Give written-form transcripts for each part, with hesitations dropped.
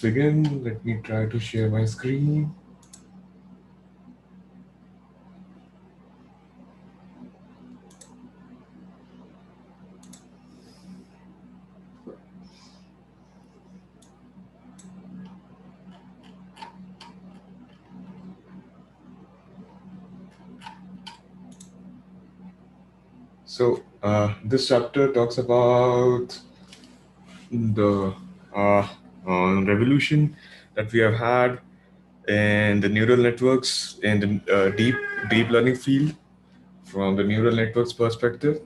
begin. Let me try to share my screen. So this chapter talks about the uh, revolution that we have had in the neural networks in the deep learning field from the neural networks perspective,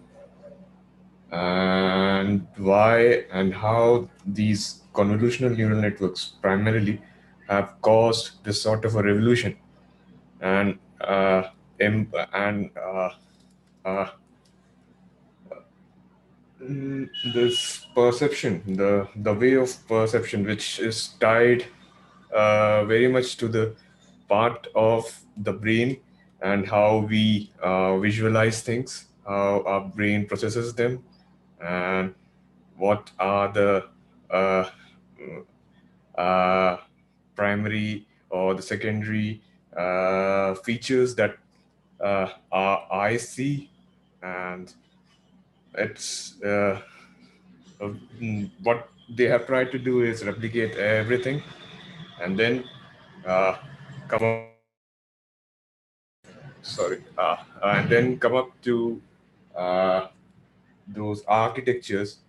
and why and how these convolutional neural networks primarily have caused this sort of a revolution and and uh, this perception, the way of perception, which is tied very much to the part of the brain and how we visualize things, how our brain processes them, and what are the uh, uh, primary or the secondary features that our eyes see. And it's what they have tried to do is replicate everything and then uh, come up, sorry, and then come up to uh, those architectures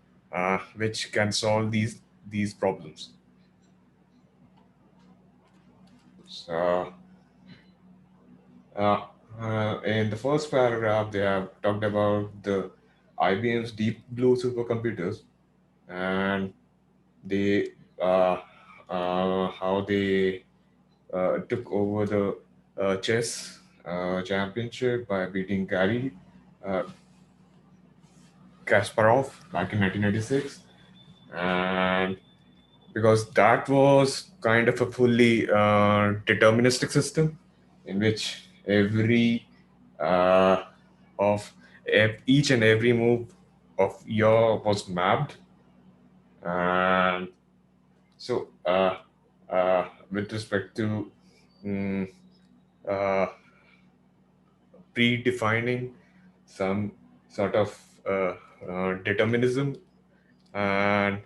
which can solve these problems. So uh, in the first paragraph, they have talked about the IBM's Deep Blue supercomputers, and they how they took over the chess championship by beating Gary uh, Kasparov back in 1996, and because that was kind of a fully deterministic system in which every uh, of each and every move of your was mapped. And so with respect to mm, uh, predefining some sort of determinism, and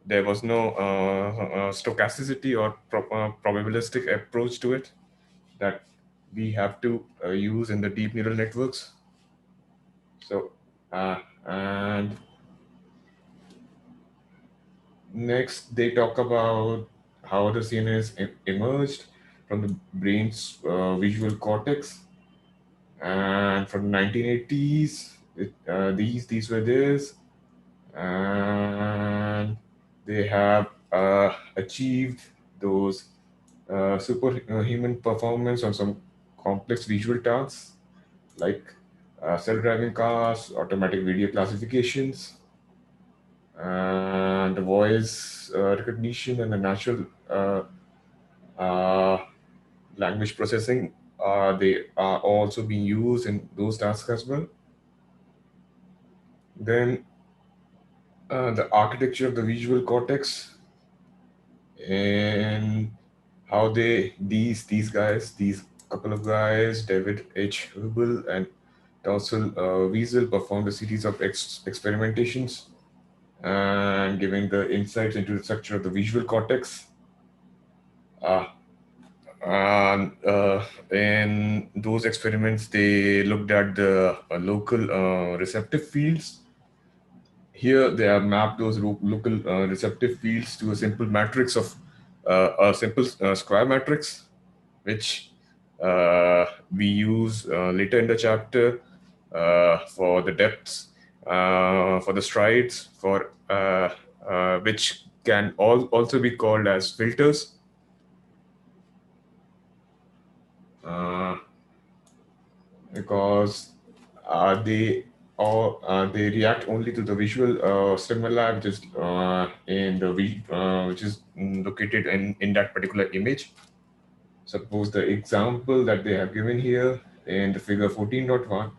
there was no stochasticity or probabilistic approach to it that we have to use in the deep neural networks. So, and next they talk about how the CNS emerged from the brain's visual cortex, and from 1980s, these were theirs, and they have achieved those superhuman performance on some complex visual tasks like self-driving cars, automatic video classifications, and the voice recognition and the natural uh, uh, language processing. They are also being used in those tasks as well. Then the architecture of the visual cortex and how these guys, these couple of guys, David H. Hubel and Dorsal Wiesel, performed a series of experimentations and giving the insights into the structure of the visual cortex. Uh, and in those experiments, they looked at the local receptive fields. Here, they have mapped those local receptive fields to a simple matrix of a simple square matrix, which we use later in the chapter for the depths, for the strides, for which can also be called as filters. Uh, because they react only to the visual stimuli, which is which is located in that particular image. Suppose the example that they have given here in the figure 14.1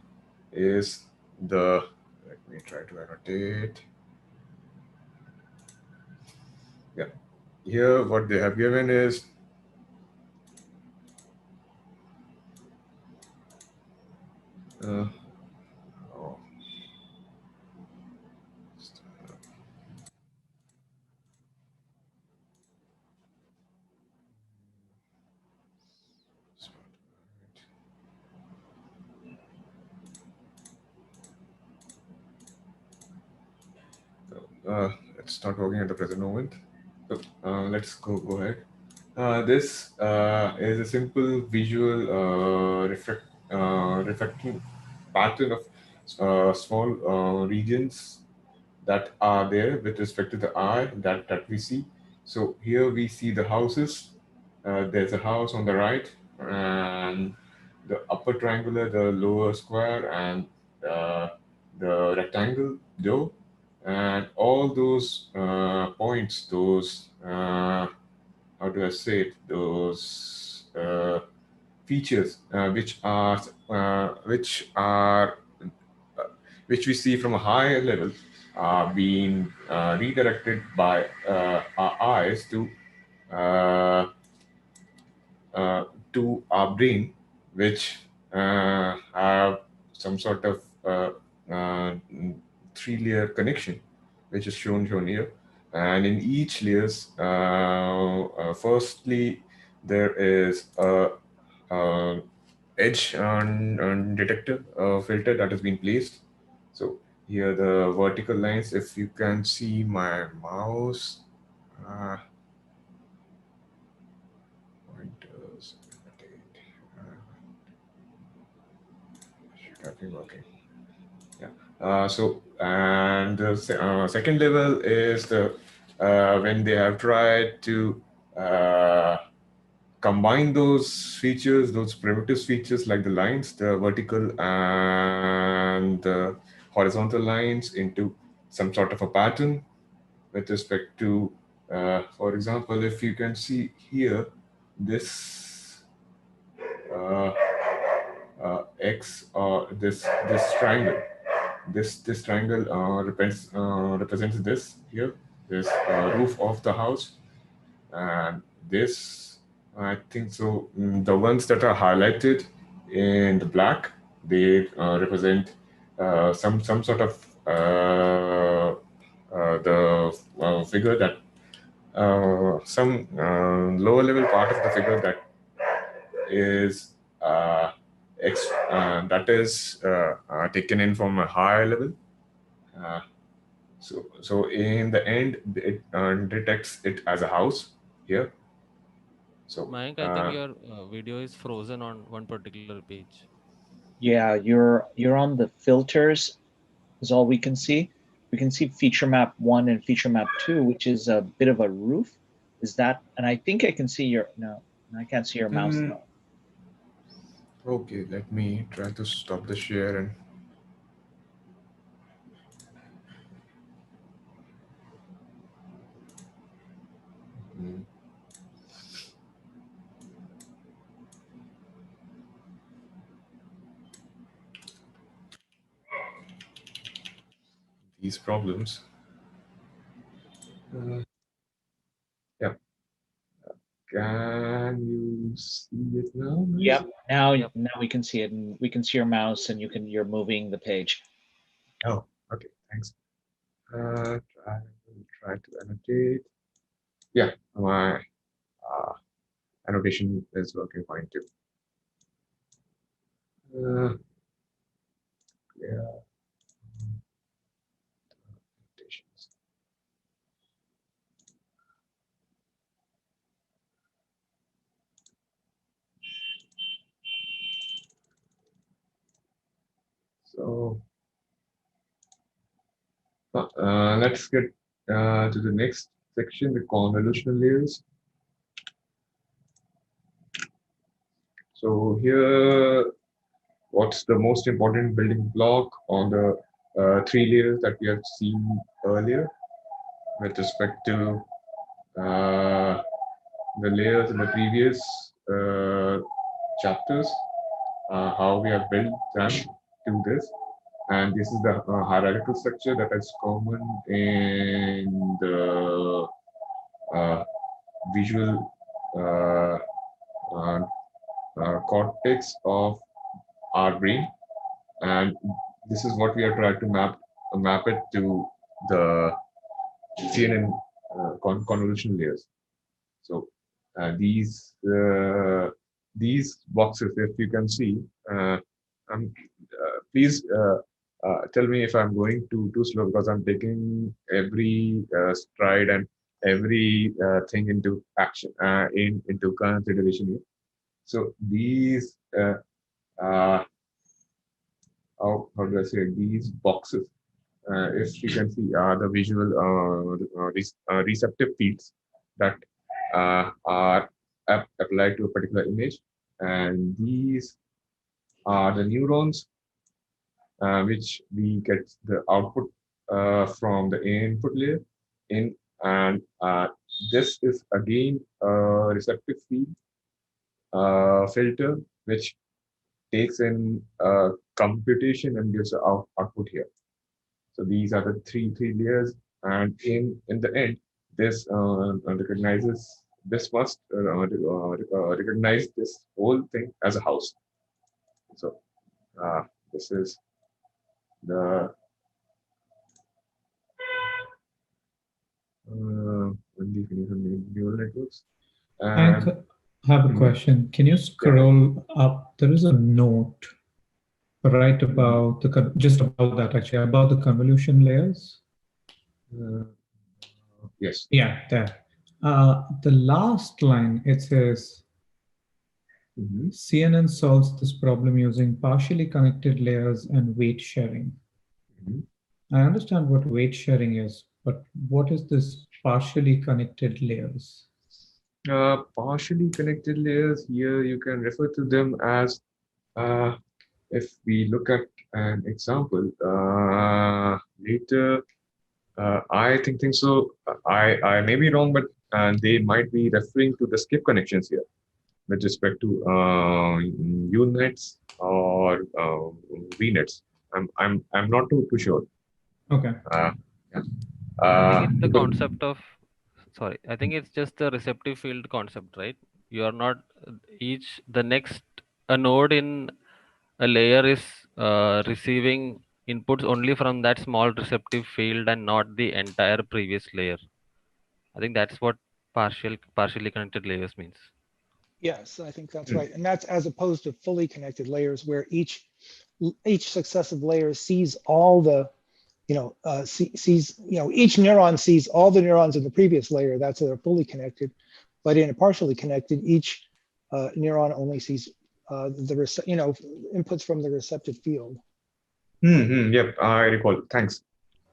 is the, let me try to annotate. Yeah. here what they have given is uh, oh, it's not working at the present moment. So let's go ahead. This is a simple visual reflecting pattern of small regions that are there with respect to the eye that we see. So here we see the houses. There's a house on the right, and the upper triangular, the lower square, and the rectangle door, and all those points, those how do I say it? Those features uh, which we see from a higher level are being redirected by our eyes uh, uh, to our brain, which have some sort of uh, three-layer connection, which is shown here. And in each layers, firstly, there is a edge detector filter that has been placed. So here the vertical lines, if you can see my mouse, uh, pointers, should have been working. Yeah. So, and the second level is the when they have tried to combine those features, those primitive features like the lines, the vertical and the horizontal lines into some sort of a pattern with respect to, for example, if you can see here, this uh, X or this triangle. This triangle represents this here, this roof of the house, and this I think so. The ones that are highlighted in the black, they represent some sort of the figure that some lower level part of the figure that is taken in from a higher level. Uh, so in the end, it detects it as a house here. So Mayank, I think your video is frozen on one particular page. Yeah, you're on the filters is all we can see. We can see feature map 1 and feature map 2, which is a bit of a roof. Is that, and I think I can see your, no, I can't see your mouse mm, though. okay, let me try to stop the share and mm, these problems. Uh, yeah, can you see it now, guys? Yep. Now, Yep. now we can see it, and we can see your mouse, and you're moving the page. Oh, okay, thanks. Try to annotate. Yeah, my annotation is working fine too. Yeah, annotations. So let's get to the next section, the convolutional layers. So here, what's the most important building block on the three layers that we have seen earlier with respect to uh, the layers in the previous chapters, how we have built them to this. And this is the hierarchical structure that is common in the visual uh, cortex of our brain, and this is what we are trying to map it to the CNN convolutional layers. So these boxes, if you can see, please tell me if I'm going too slow, because I'm taking every stride and every thing into action into consideration here. So these uh, how do I say, these boxes, if you can see, are the visual receptive fields that are applied to a particular image, and these are the neurons which we get the output from the input layer in, and this is again a receptive field filter which takes in computation and gives the output here. So these are the three layers, and in the end, this recognizes, this must recognize this whole thing as a house. So this is the neural networks. I And have a mhm, question. Can you yeah. scroll up? There is a note right Mhm. about just above that, actually, above the convolution layers. Uh, yes. Yeah, there. The last line, it says, Mhm. CNN solves this problem using partially connected layers and weight sharing. Mhm. I understand what weight sharing is, but what is this partially connected layers? Partially connected layers, here you can refer to them as, if we look at an example later, I think so. I may be wrong, but they might be referring to the skip connections here with respect to UNets or VNets. I'm not too sure. Okay. Uh, yeah. I think it's the Because concept of, sorry, I think it's just the receptive field concept, right? You are not each the next a node in a layer is receiving inputs only from that small receptive field and not the entire previous layer. I think that's what partially connected layers means. Yes, I think that's hmm, right. And that's as opposed to fully connected layers where each successive layer sees all the, sees, each neuron sees all the neurons in the previous layer. That's a fully connected. But in a partially connected, each neuron only sees inputs from the receptive field. yep, I recall. Thanks.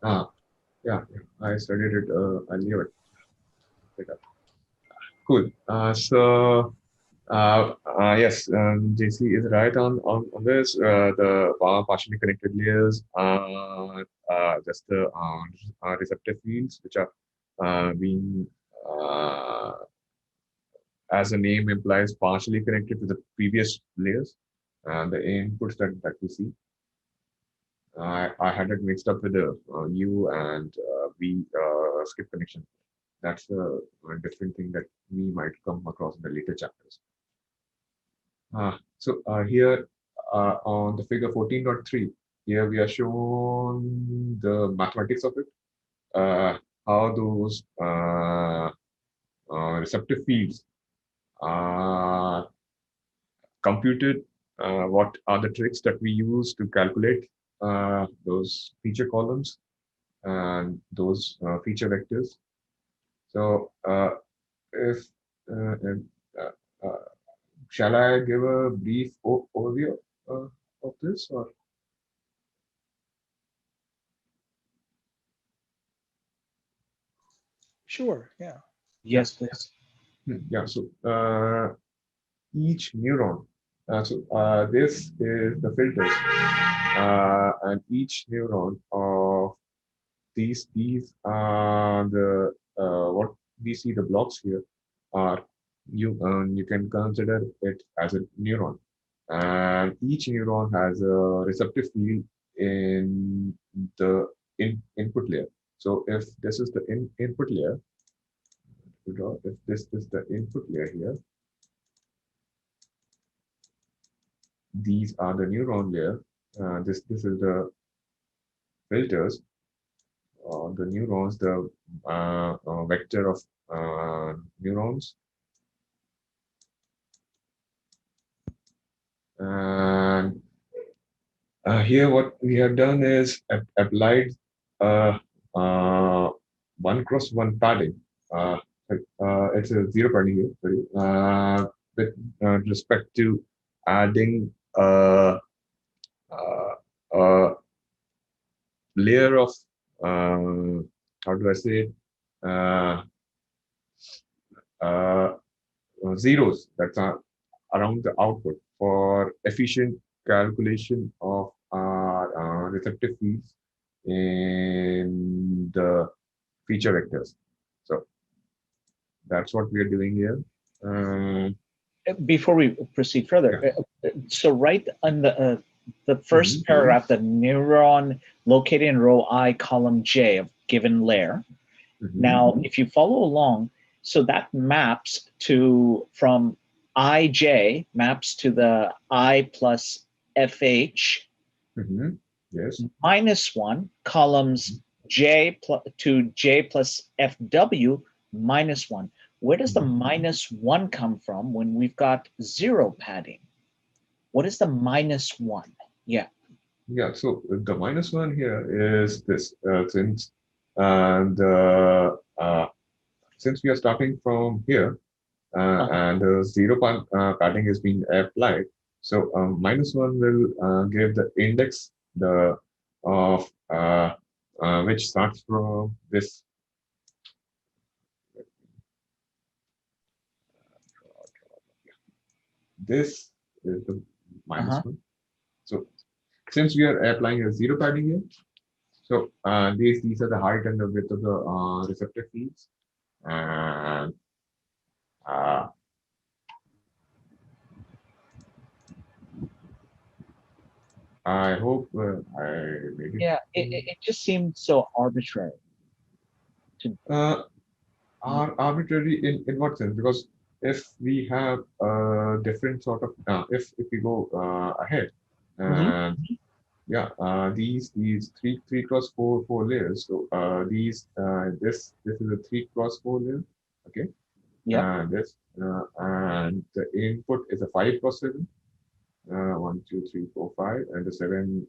Uh, yeah, I studied it. I knew it. Cool. Yes, JC is right on this. The partially connected layers are just the receptive fields, which are being, as the name implies, partially connected to the previous layers and the inputs that we see. I had it mixed up with the U and V skip connection. That's a different thing that we might come across in the later chapters. So here on the figure 14.3, here we are shown the mathematics of it, how those receptive fields are computed, what are the tricks that we use to calculate those feature columns and those feature vectors. So if and, uh, shall I give a brief overview of this, or? Sure, yeah. Yeah, Yes, please. yeah. So each neuron. This is the filters, and each neuron of these are the what we see, the blocks here are, you can consider it as a neuron, and each neuron has a receptive field in the input layer. So if this is the input layer, to draw. If this is the input layer here, these are the neuron layer. This is the filters, the neurons, the vector of neurons. And here what we have done is applied uh, uh, 1x1 padding. It's a zero padding here, sorry, with respect to adding uh, a layer of, how do I say it, uh, uh, zeros that are around the output for efficient calculation of our receptive fields in the feature vectors. So that's what we are doing here. Before we proceed further, Yeah. So right on the first paragraph, the neuron located in row I, column J of given layer. Now, if you follow along, so that maps to, from IJ maps to the I plus FH Yes. -1, columns J to J plus FW -1. Where does the -1 come from when we've got zero padding? What is the -1? Yeah. Yeah, so the -1 here is this, since we are starting from here, and the zero padding is being applied. So -1 will give the index of which starts from this. This is the -1. So since we are applying a zero padding here, so these are the height and the width of the receptor fields, and I hope I made it. Yeah, it just seemed so arbitrary. Arbitrary in what sense? Because if we have a different sort of, if we go ahead, and yeah, these 3x4 layers. So this is a 3x4 layer, okay. Yeah. This and the input is a 5x7. 1, 2, 3, 4, 5, and the 7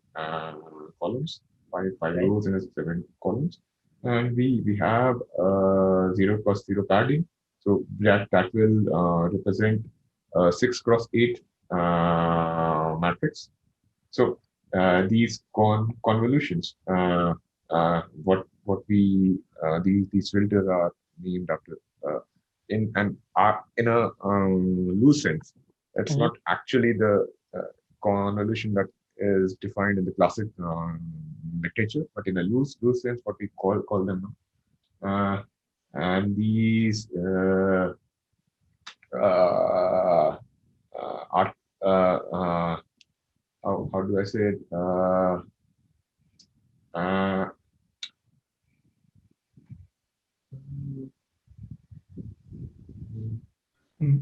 columns, five rows and 7 columns. And we have 0x0 padding, so that will represent 6x8 matrix. So these convolutions, what we these filters are named after, in a loose sense. It's not actually the convolution that is defined in the classic literature, but in a loose sense, what we call them now. And these are how do I say it? Uh,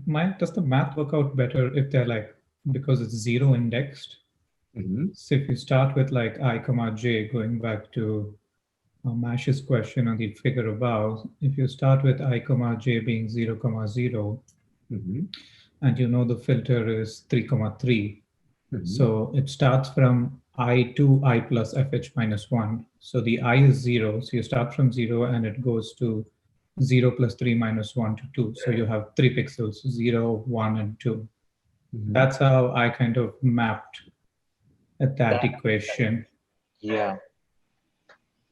Mike, does the math work out better if they're like, because it's zero indexed? So if you start with like I comma j, going back to Mash's question on the figure above, if you start with I comma j being 0 comma 0, and you know the filter is 3 comma 3, so it starts from I to I plus fh minus 1. So the I is 0, so you start from 0 and it goes to 0 plus 3 minus 1 to 2. So you have 3 pixels, 0, 1, and 2. That's how I kind of mapped at that equation. Yeah.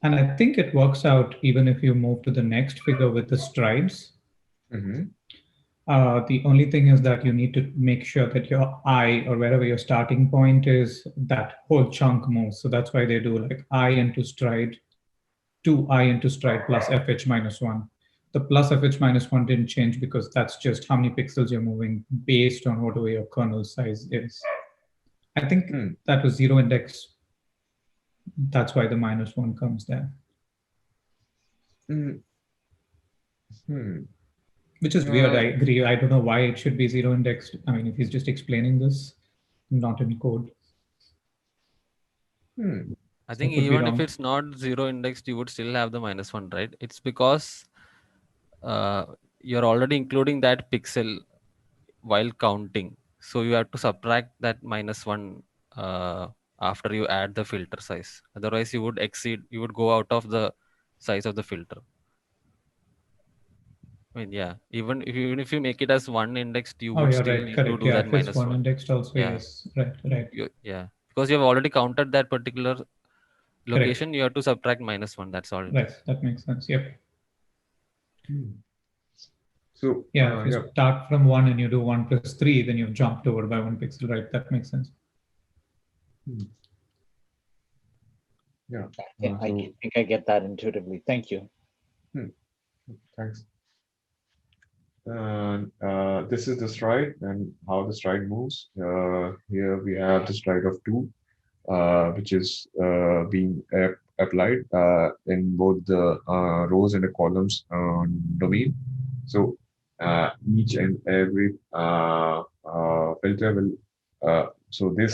And I think it works out even if you move to the next figure with the strides. The only thing is that you need to make sure that your I, or wherever your starting point is, that whole chunk moves. So that's why they do like I into stride, 2I into stride plus fh minus 1. The plus fh minus 1 didn't change because that's just how many pixels you're moving based on whatever your kernel size is. I think that was zero index. That's why the -1 comes there. Which is weird. I agree. I don't know why it should be zero indexed. I mean, if he's just explaining this, not in code. I think could be even if wrong. it's not zero indexed, you would still have the -1, right? It's because you're already including that pixel while counting. So you have to subtract that -1 after you add the filter size. Otherwise, you would go out of the size of the filter. I mean, yeah, even if you make it as one indexed, you Oh, would yeah, still right. need to Correct. do Yeah, that if it's one -1. indexed also, Yeah. yes. Right. Yeah, because you have already counted that particular location, Correct. you have to subtract -1. That's all. Right. That makes sense. Yep. So Yeah, if you start from 1 and you do 1 plus 3, then you've jumped over by 1 pixel, right? That makes sense. Yeah. I think I get that intuitively. Thank you. Thanks. And this is the stride and how the stride moves. Here we have the stride of 2, which is being applied in both the rows and the columns domain. So each and every filter will, so this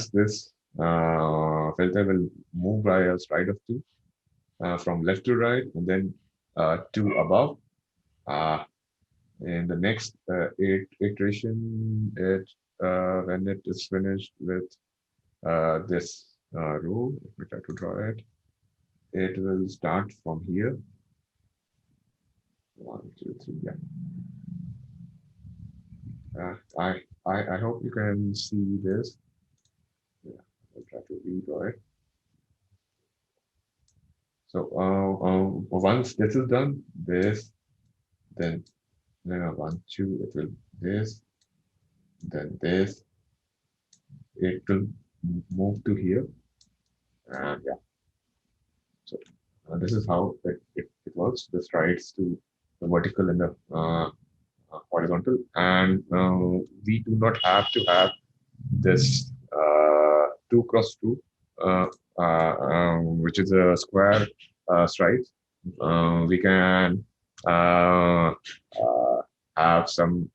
filter will move by a stride of 2 from left to right, and then 2 above. In the next iteration, when it is finished with this row, let me try to draw it. It will start from here. 1, 2, 3. Yeah. I hope you can see this. Yeah, I'll try to redraw it. So once this is done, this, then 1, 2, it will this, then this. It will move to here, and yeah. So this is how it works. The strides to the vertical and the horizontal, and we do not have to have this 2 cross 2, which is a square stride. We can have some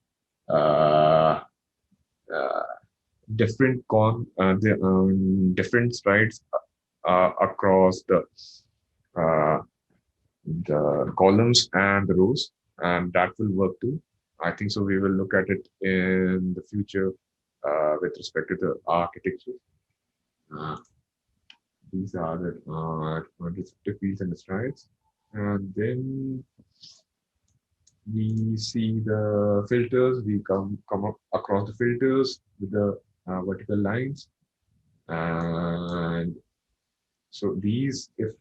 different different strides across uh, the columns and the rows, and that will work too. I think so. We will look at it in the future with respect to the architecture. These are the descriptive fields and the strides, and then we see the filters. We come up across the filters with the vertical lines, and so these, if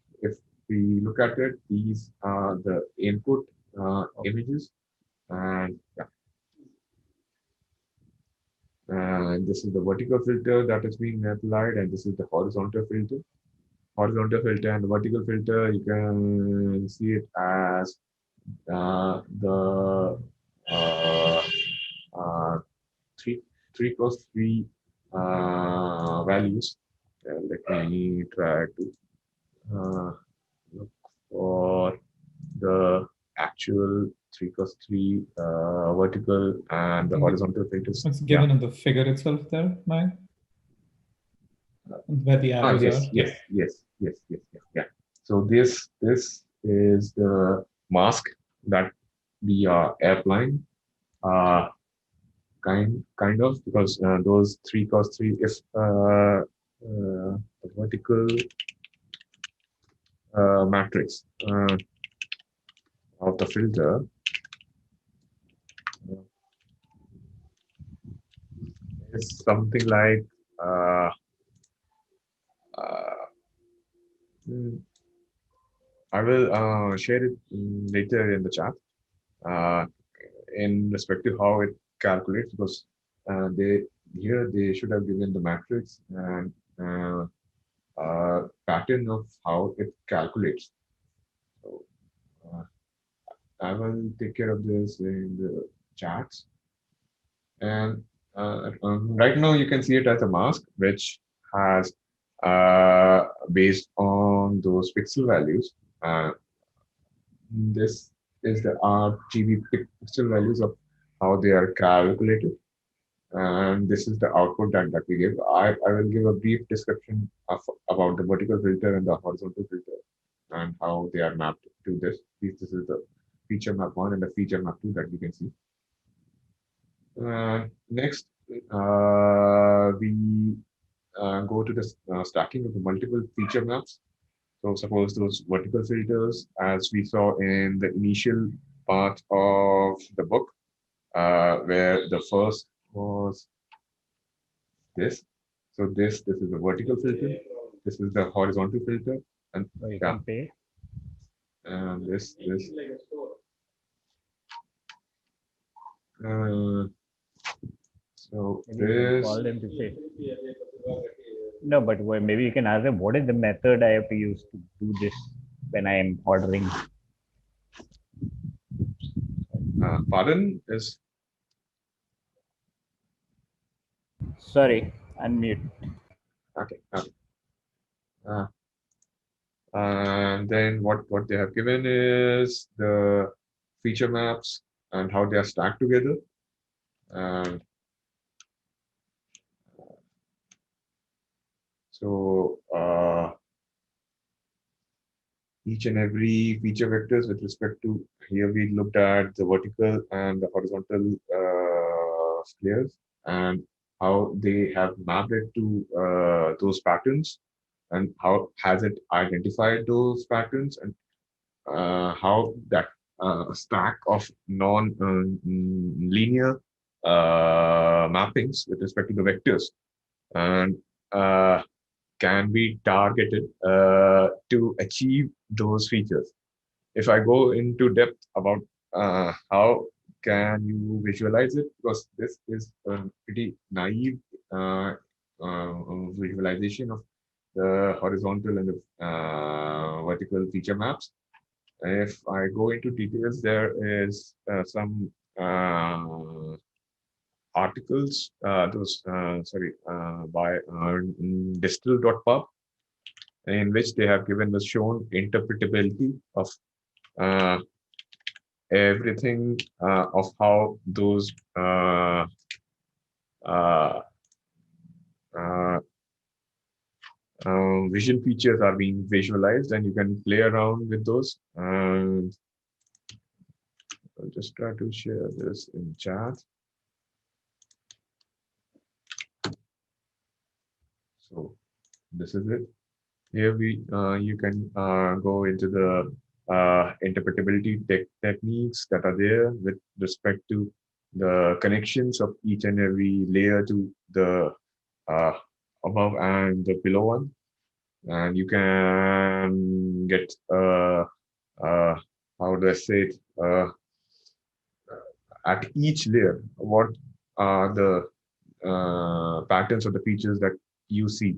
we look at it, these are the input images, and yeah. And this is the vertical filter that is being applied, and this is the horizontal filter. Horizontal filter and the vertical filter, you can see it as the uh, three cross three values. Let me try to look for the actual 3 cross 3 vertical and the horizontal filters. It's given in the figure itself there, Mike, where the arrows are. Yes. So this is the mask that we are applying, kind of, because those 3 cross 3 is the vertical matrix of the filter is something like I will share it later in the chat in respect to how it calculates, because they should have given the matrix and pattern of how it calculates. So I will take care of this in the chats. And right now you can see it as a mask, which has based on those pixel values. This is the RGB pixel values of how they are calculated. And this is the output that we give. I will give a brief description about the vertical filter and the horizontal filter and how they are mapped to this. This is the feature map 1 and the feature map 2 that you can see. Next, we go to the stacking of the multiple feature maps. So suppose those vertical filters, as we saw in the initial part of the book, where the first was this. So this is the vertical filter. This is the horizontal filter, and you yeah, can pay. and this. So Maybe you can this. call them to say. No, but maybe you can ask them what is the method I have to use to do this when I am ordering. Pardon is. Sorry, unmute. Okay. And then what they have given is the feature maps and how they are stacked together. And so each and every feature vectors with respect to, here we looked at the vertical and the horizontal layers and how they have mapped it to those patterns and how has it identified those patterns and how that stack of non-linear mappings with respect to the vectors and can be targeted to achieve those features. If I go into depth about how can you visualize it, because this is a pretty naive visualization of the horizontal and the vertical feature maps. If I go into details, there is some articles, by distill.pub, in which they have given the shown interpretability of uh, everything of how those uh, uh, vision features are being visualized, and you can play around with those. And I'll just try to share this in chat. So this is it. Here you can go into the interpretability techniques that are there with respect to the connections of each and every layer to the uh, above and the below one, and you can get uh, how do I say it, at each layer what are the patterns or the features that you see.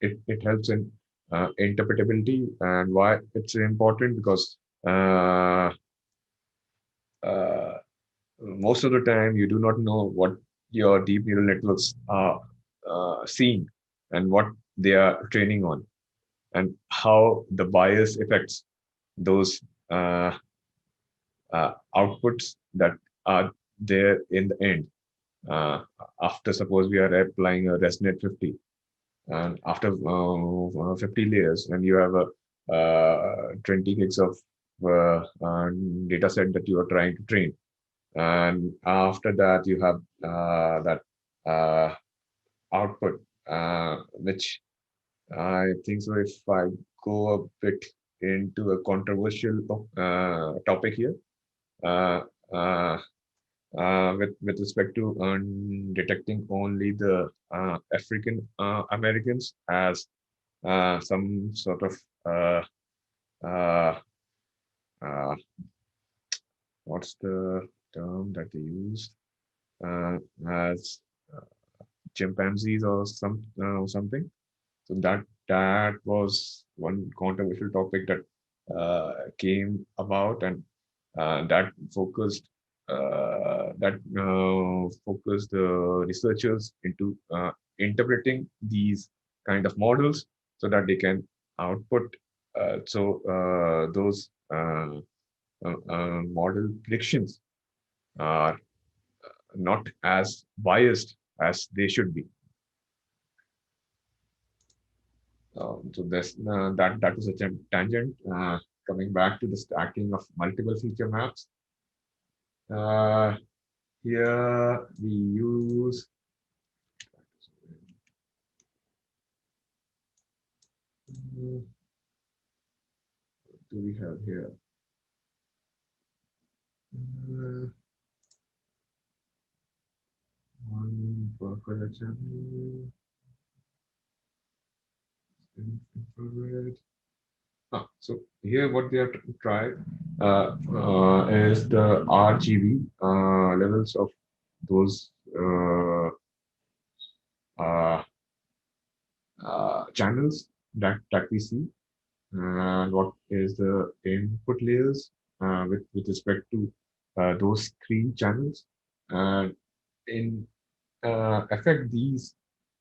It helps in interpretability, and why it's important, because uh, most of the time you do not know what your deep neural networks are seeing and what they are training on and how the bias affects those outputs that are there in the end. After suppose we are applying a ResNet 50, and after 50 layers, and you have a 20 gigs of data set that you are trying to train, and after that you have that output, which I think so. If I go a bit into a controversial topic here, uh, uh, with respect to detecting only the African Americans as some sort of uh, uh, what's the term that they used, as chimpanzees or something. So that was one controversial topic that came about, and that focused the researchers into interpreting these kind of models so that they can output those model predictions are not as biased as they should be. So this that was a tangent. Coming back to the stacking of multiple feature maps. Here we use what do we have here? One per collection. Infrared. So here what they have tried is the RGB levels of those channels that we see, and what is the input layers with respect to those three channels, and in effect these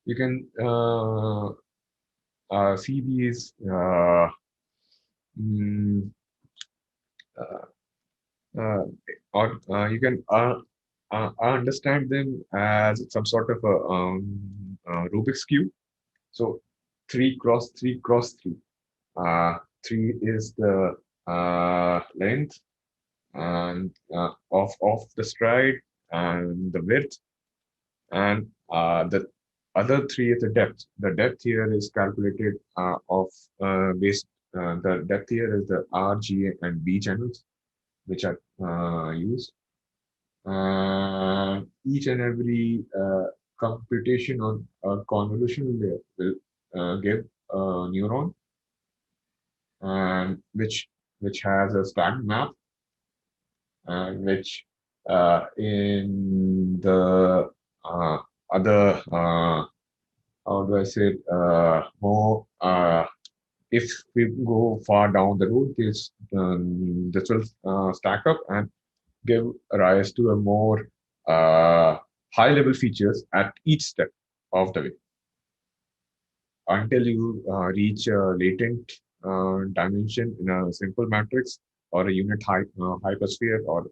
you can see these mm, uh, or you can understand them as some sort of a Rubik's cube. So 3 cross 3 cross 3. 3 is the length and of the stride and the width, and the other 3 is the depth. The depth here is calculated of based. The depth here is the R, G, and B channels which are used. Each and every computation on a convolutional layer will give a neuron, and which has a stacked map, and which in the other how do I say it, more if we go far down the road, this will stack up and give rise to a more high level features at each step of the way until you reach a latent dimension in a simple matrix or a unit hypersphere or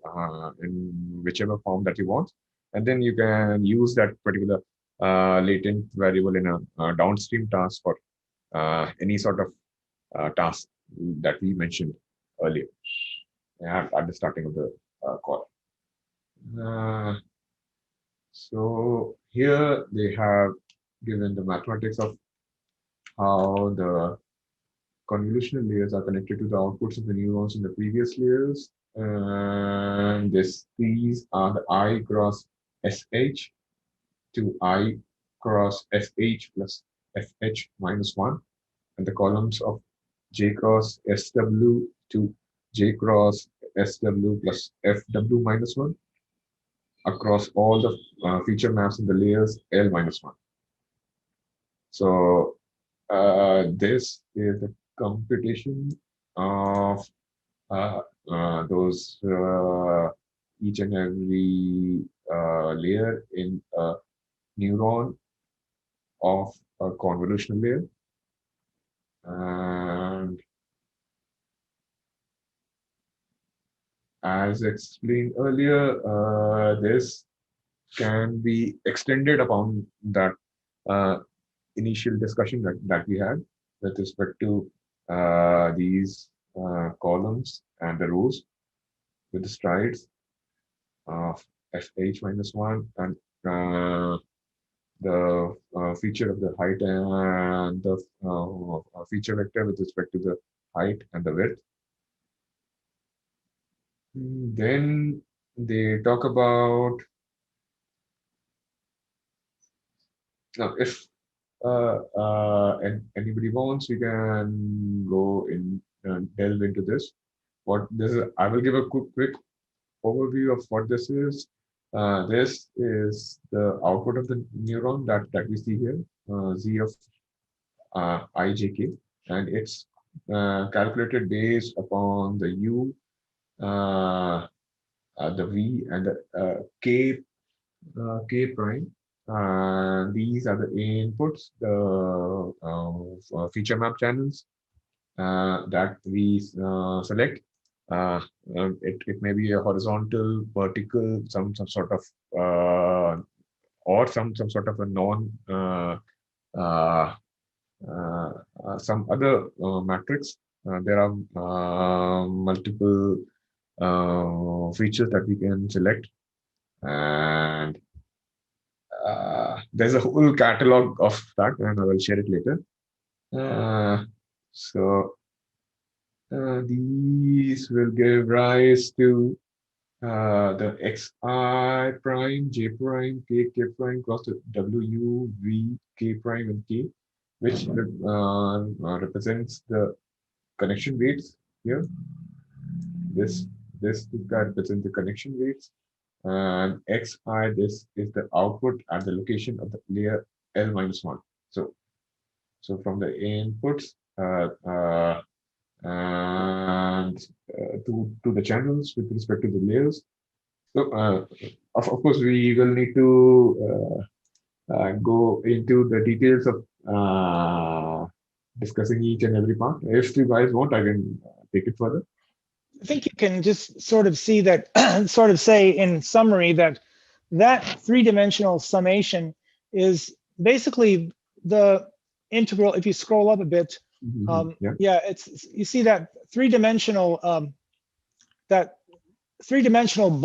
in whichever form that you want. And then you can use that particular latent variable in a downstream task for any sort of task that we mentioned earlier at the starting of the call. So here they have given the mathematics of how the convolutional layers are connected to the outputs of the neurons in the previous layers. And these are the I cross SH to I cross FH plus FH minus 1, and the columns of J cross SW to J cross SW plus FW minus 1 across all the feature maps in the layers L minus 1. So this is the computation of those each and every layer in a neuron of a convolutional layer. And as explained earlier, this can be extended upon that initial discussion that we had with respect to these columns and the rows with the strides of fh minus 1 and the feature of the height and the feature vector with respect to the height and the width. Then they talk about now if and anybody wants, we can go in and delve into this. What this is, I will give a quick overview of what this is. This is the output of the neuron that we see here, z of ijk, and it's calculated based upon the u, the v, and the k prime. These are the inputs, the feature map channels that we select It may be a horizontal, vertical, some sort of or some sort of a non uh, some other matrix. There are multiple features that we can select, and there's a whole catalog of that, and I will share it later. So these will give rise to the xi prime, j prime, k prime cross the w, v, k prime, and k, which represents the connection weights here. This guy represents the connection weights, and xi, this is the output at the location of the layer L minus 1. So from the inputs and to the channels with respect to the layers. So of course we will need to go into the details of discussing each and every part. If you guys want, I can take it further. I think you can just sort of see that, sort of say in summary that three-dimensional summation is basically the integral. If you scroll up a bit, yeah, you see that three-dimensional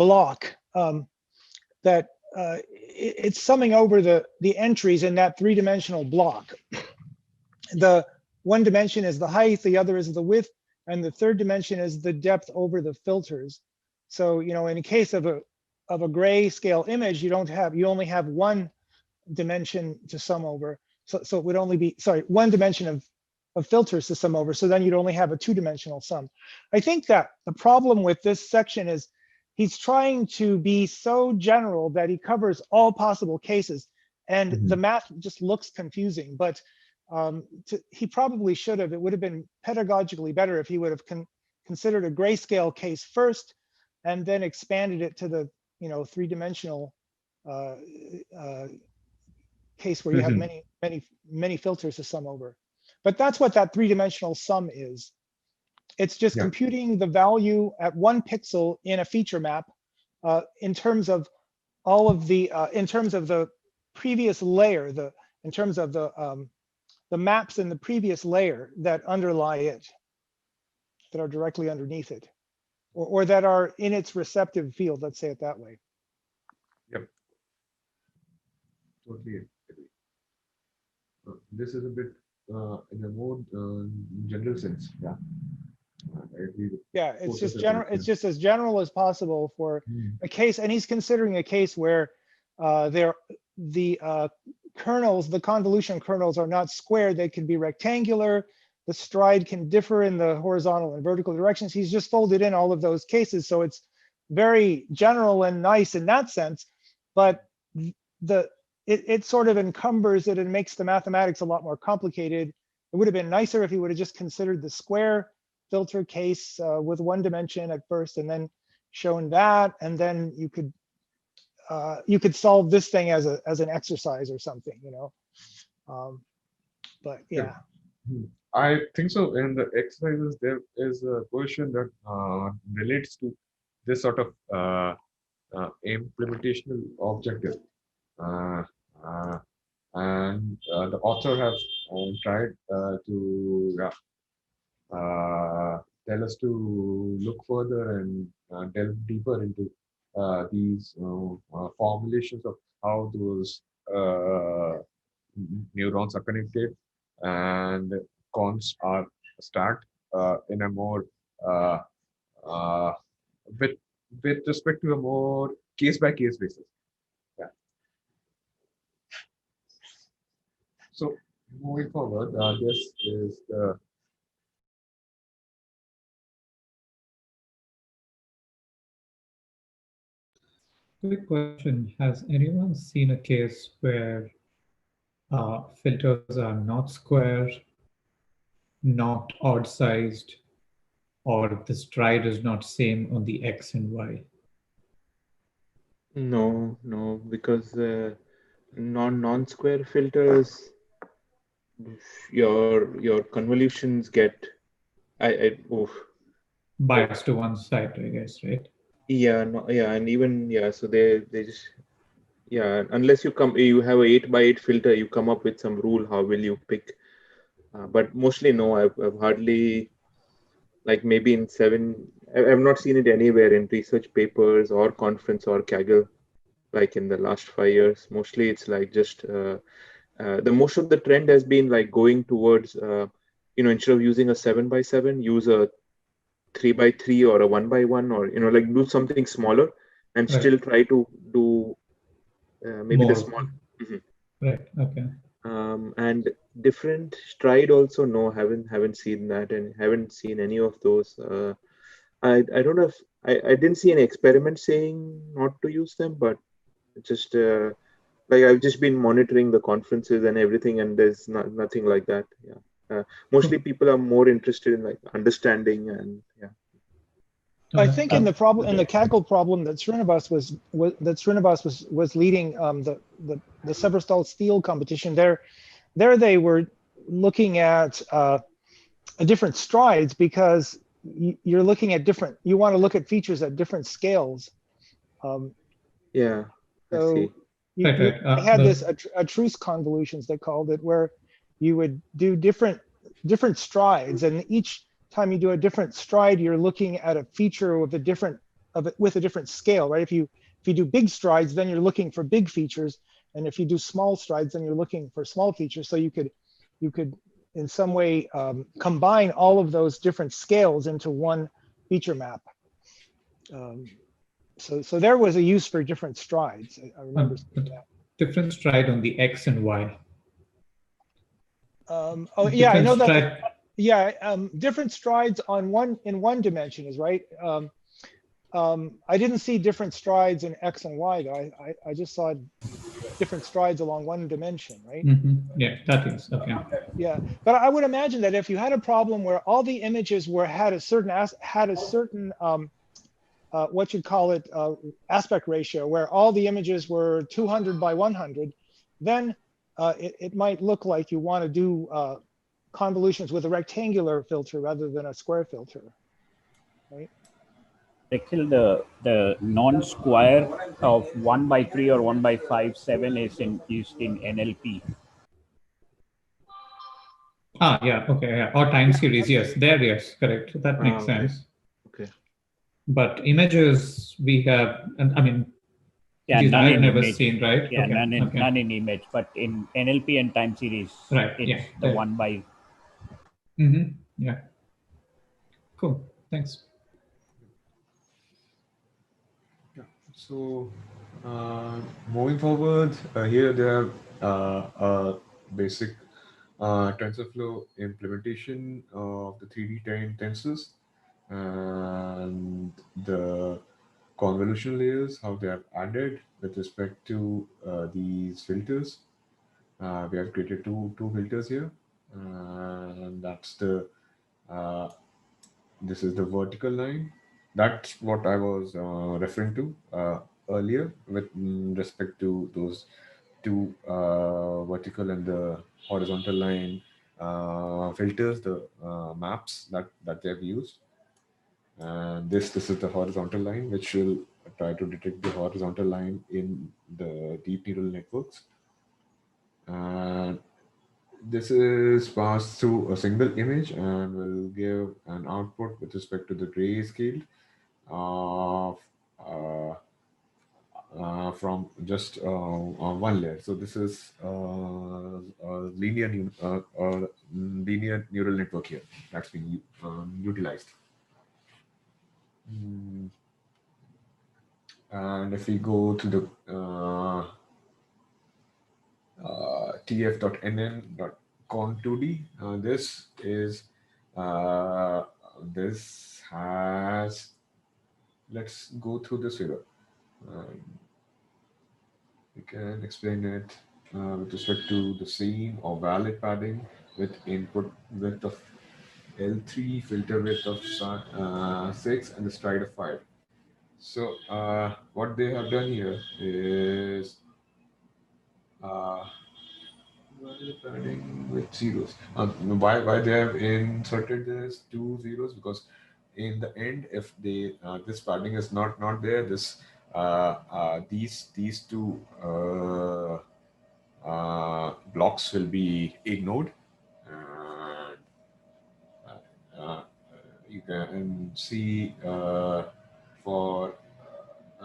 block that it's summing over the entries in that three-dimensional block. The one dimension is the height, the other is the width, and the third dimension is the depth over the filters. So, you know, in case of a grayscale image, you only have one dimension to sum over. So it would only be, sorry, one dimension of filters to sum over. So then you'd only have a two-dimensional sum. I think that the problem with this section is he's trying to be so general that he covers all possible cases, and the math just looks confusing. But he probably should have. It would have been pedagogically better if he would have considered a grayscale case first, and then expanded it to the three-dimensional case where you have many filters to sum over. But that's what that three-dimensional sum is. It's just computing the value at one pixel in a feature map in terms of all of the in terms of the previous layer, in terms of the maps in the previous layer that underlie it, that are directly underneath it, or that are in its receptive field, let's say it that way. Yep. Totally agree. This is a bit in a more general sense. Yeah. I agree with yeah, it's just general. It's just as general as possible for a case, and he's considering a case where the kernels, the convolution kernels, are not square; they can be rectangular. The stride can differ in the horizontal and vertical directions. He's just folded in all of those cases, so it's very general and nice in that sense. But it sort of encumbers it and makes the mathematics a lot more complicated. It would have been nicer if he would have just considered the square filter case with one dimension at first, and then shown that, and then you could solve this thing as an exercise or something, but yeah. I think so. In the exercises, there is a question that relates to this sort of implementational objective, and the author have tried to tell us to look further and delve deeper into these formulations of how those neurons are connected, and cons are stacked in a more uh, uh, with respect to a more case by case basis. Yeah. So moving forward, this is the quick question. Has anyone seen a case where filters are not square, not odd sized, or the stride is not same on the X and Y? No, because non-square filters, your convolutions get, oof. bias to one side, I guess, right? Yeah, no, yeah, and even yeah, so they just yeah, unless you have a 8 by 8 filter, you come up with some rule. How will you pick? But mostly no, I've hardly like maybe in I've not seen it anywhere in research papers or conference or Kaggle like in the last 5 years. Mostly it's like just the most of the trend has been like going towards instead of using a 7 by 7, use a 3 by 3 or a 1 by 1, or like do something smaller and Right. still try to do maybe the More. small. Mhm. Right. Okay. And different stride also, no, haven't seen that and haven't seen any of those. I don't know if I didn't see any experiment saying not to use them, but just like I've just been monitoring the conferences and everything, and there's nothing like that. Yeah, mostly Cool. people are more interested in like understanding and yeah. I think in the problem, in the Okay. Kaggle problem that Srinivas was leading the Severstall steel competition. There they were looking at different strides because you're looking at different. You want to look at features at different scales. Um, Yeah, I so see. Right. they Right. had this truce convolutions, they called it, where you would do different strides, and each time you do a different stride, you're looking at a feature with a different with a different scale, right? If you do big strides, then you're looking for big features, and if you do small strides, then you're looking for small features. So you could in some way combine all of those different scales into one feature map. Um, so there was a use for different strides. I remember seeing that. Different stride on the X and Y. Oh yeah, I Different know that. stride. Yeah, different strides on one dimension is right. I didn't see different strides in X and Y though. I just saw different strides along one dimension, right? Yeah, that is okay. Yeah, but I would imagine that if you had a problem where all the images had a certain what you'd call it aspect ratio, where all the images were 200 by 100, then it might look like you want to do convolutions with a rectangular filter rather than a square filter, right? Actually, the non-square of 1 by 3 or 1 by 5 7 is used in NLP. Yeah, okay, yeah. Or time series, yes. There, yes, correct. That makes Okay. sense. Okay. But images we have, and I mean, Yeah, at least none I've in never image. seen, right? Yeah, Okay, okay. none in image, but in NLP and time series, Right, it's yeah. the There. 1 by. Yeah. Cool, thanks. Yeah. So moving forward, here there are basic TensorFlow implementation of the 3D tensors and the convolutional layers, how they have added with respect to these filters. We have created two filters here, and that's the this is the vertical line. That's what I was referring to earlier with respect to those two vertical and the horizontal line filters, the maps that they have used. And this is the horizontal line, which will try to detect the horizontal line in the deep neural networks. And this is passed through a single image and will give an output with respect to the grayscale of from just one layer. So this is a linear neural network here that's being utilized. And if we go to the tf.nn.con2d, uh, this has, let's go through this figure. We can explain it with respect to the scene or valid padding with input width of L3, filter width of 6, and the stride of 5. So what they have done here is valid padding with zeros. Why they have inserted this two zeros? Because in the end, if this padding is not there, these two blocks will be ignored. And uh, you can see for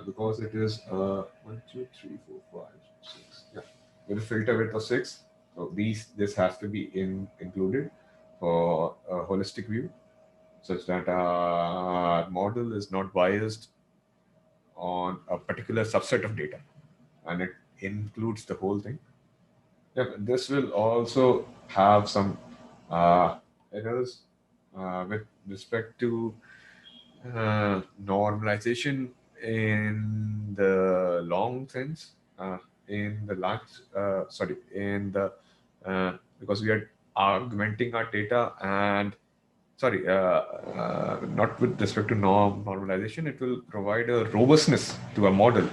because it is 1, 2, 3, 4, 5, 6. Yeah, with a filter width of 6. So this has to be included for a holistic view, such that our model is not biased on a particular subset of data, and it includes the whole thing. Yeah, this will also have some errors with respect to normalization in the long sense, in the large, sorry, in the because we are augmenting our data and sorry, not with respect to normalization, it will provide a robustness to a model,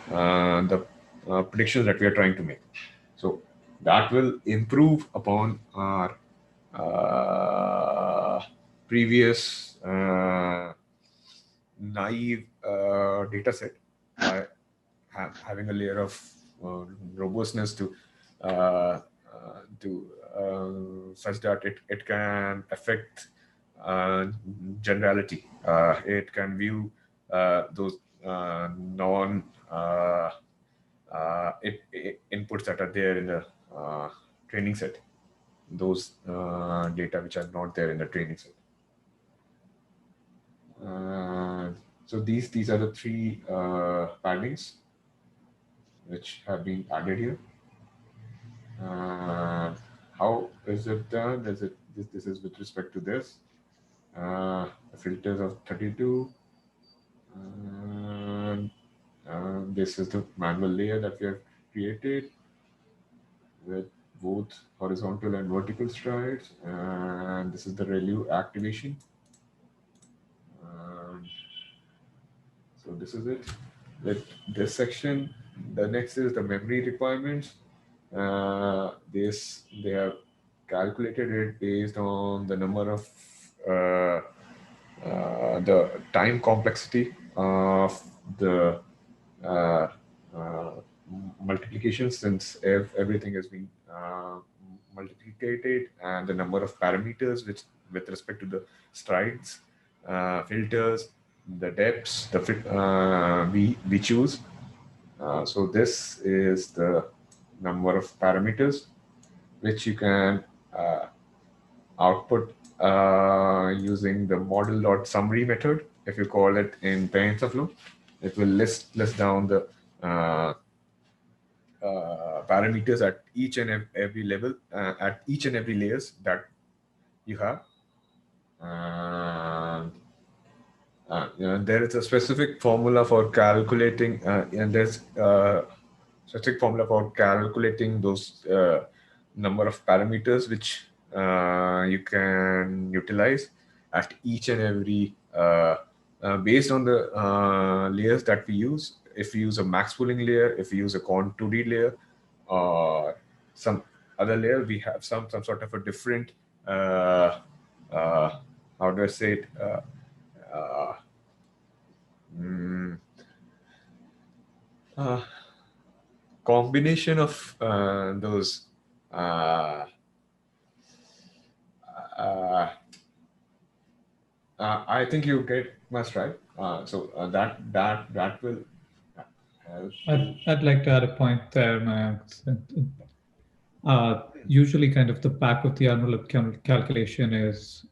the predictions that we are trying to make. So that will improve upon our previous naive data set by having a layer of robustness uh, to such that it can affect generality. It can view those non inputs that are there in the training set, those data which are not there in the training set. So these are the three paddings which have been added here. How is it done? This is with respect to this filters of 32. This is the manual layer that we have created with both horizontal and vertical strides, and this is the ReLU activation. So this is it with this section. The next is the memory requirements. They have calculated it based on the number of the time complexity of the uh, uh, multiplication, since everything has been multiplicated, and the number of parameters which with respect to the strides, filters, the depths, we choose. So this is the number of parameters which you can output using the model.summary method. If you call it in TensorFlow, it will list down the parameters at each and every level, at each and every layers that you have. There is a specific formula for calculating, and there's specific formula for calculating those number of parameters which you can utilize at each and every based on the layers that we use. If we use a MaxPulling layer, if we use a Con2D layer, or some other layer, we have some sort of a different how do I say it? Uh, mm, Combination of those uh, I think you get must right. So that will help. I'd like to add a point there, Max. Usually kind of the back of the envelope calculation is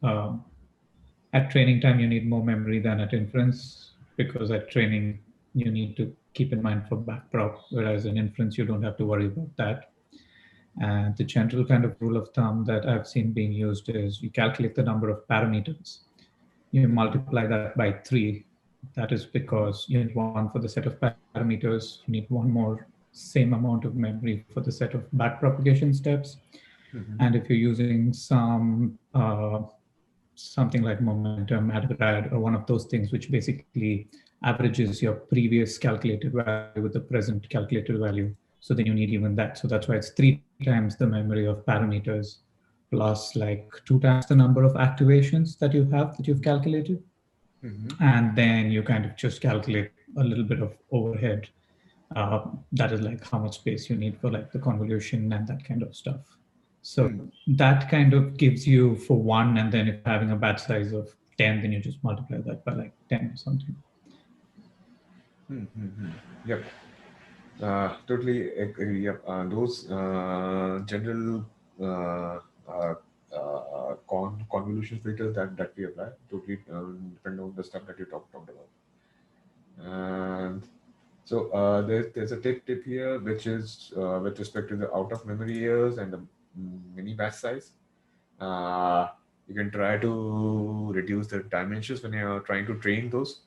at training time, you need more memory than at inference, because at training, you need to keep in mind for backprop, whereas in inference, you don't have to worry about that. And the general kind of rule of thumb that I've seen being used is you calculate the number of parameters. You multiply that by 3. That is because you need one for the set of parameters. You need one more same amount of memory for the set of backpropagation steps. And if you're using something like momentum, grad, or one of those things which basically averages your previous calculated value with the present calculated value, so then you need even that. So that's why it's 3 times the memory of parameters plus like 2 times the number of activations that you have that you've calculated. And then you kind of just calculate a little bit of overhead. That is like how much space you need for like the convolution and that kind of stuff. So that kind of gives you for one, and then if you're having a batch size of 10, then you just multiply that by like 10 or something. Yep. Totally agree. Yep. Those general convolution filters that we apply totally depend on the stuff that you talked about. And so there's a tip here, which is with respect to the out of memory layers and the mini batch size. You can try to reduce the dimensions when you're trying to train those.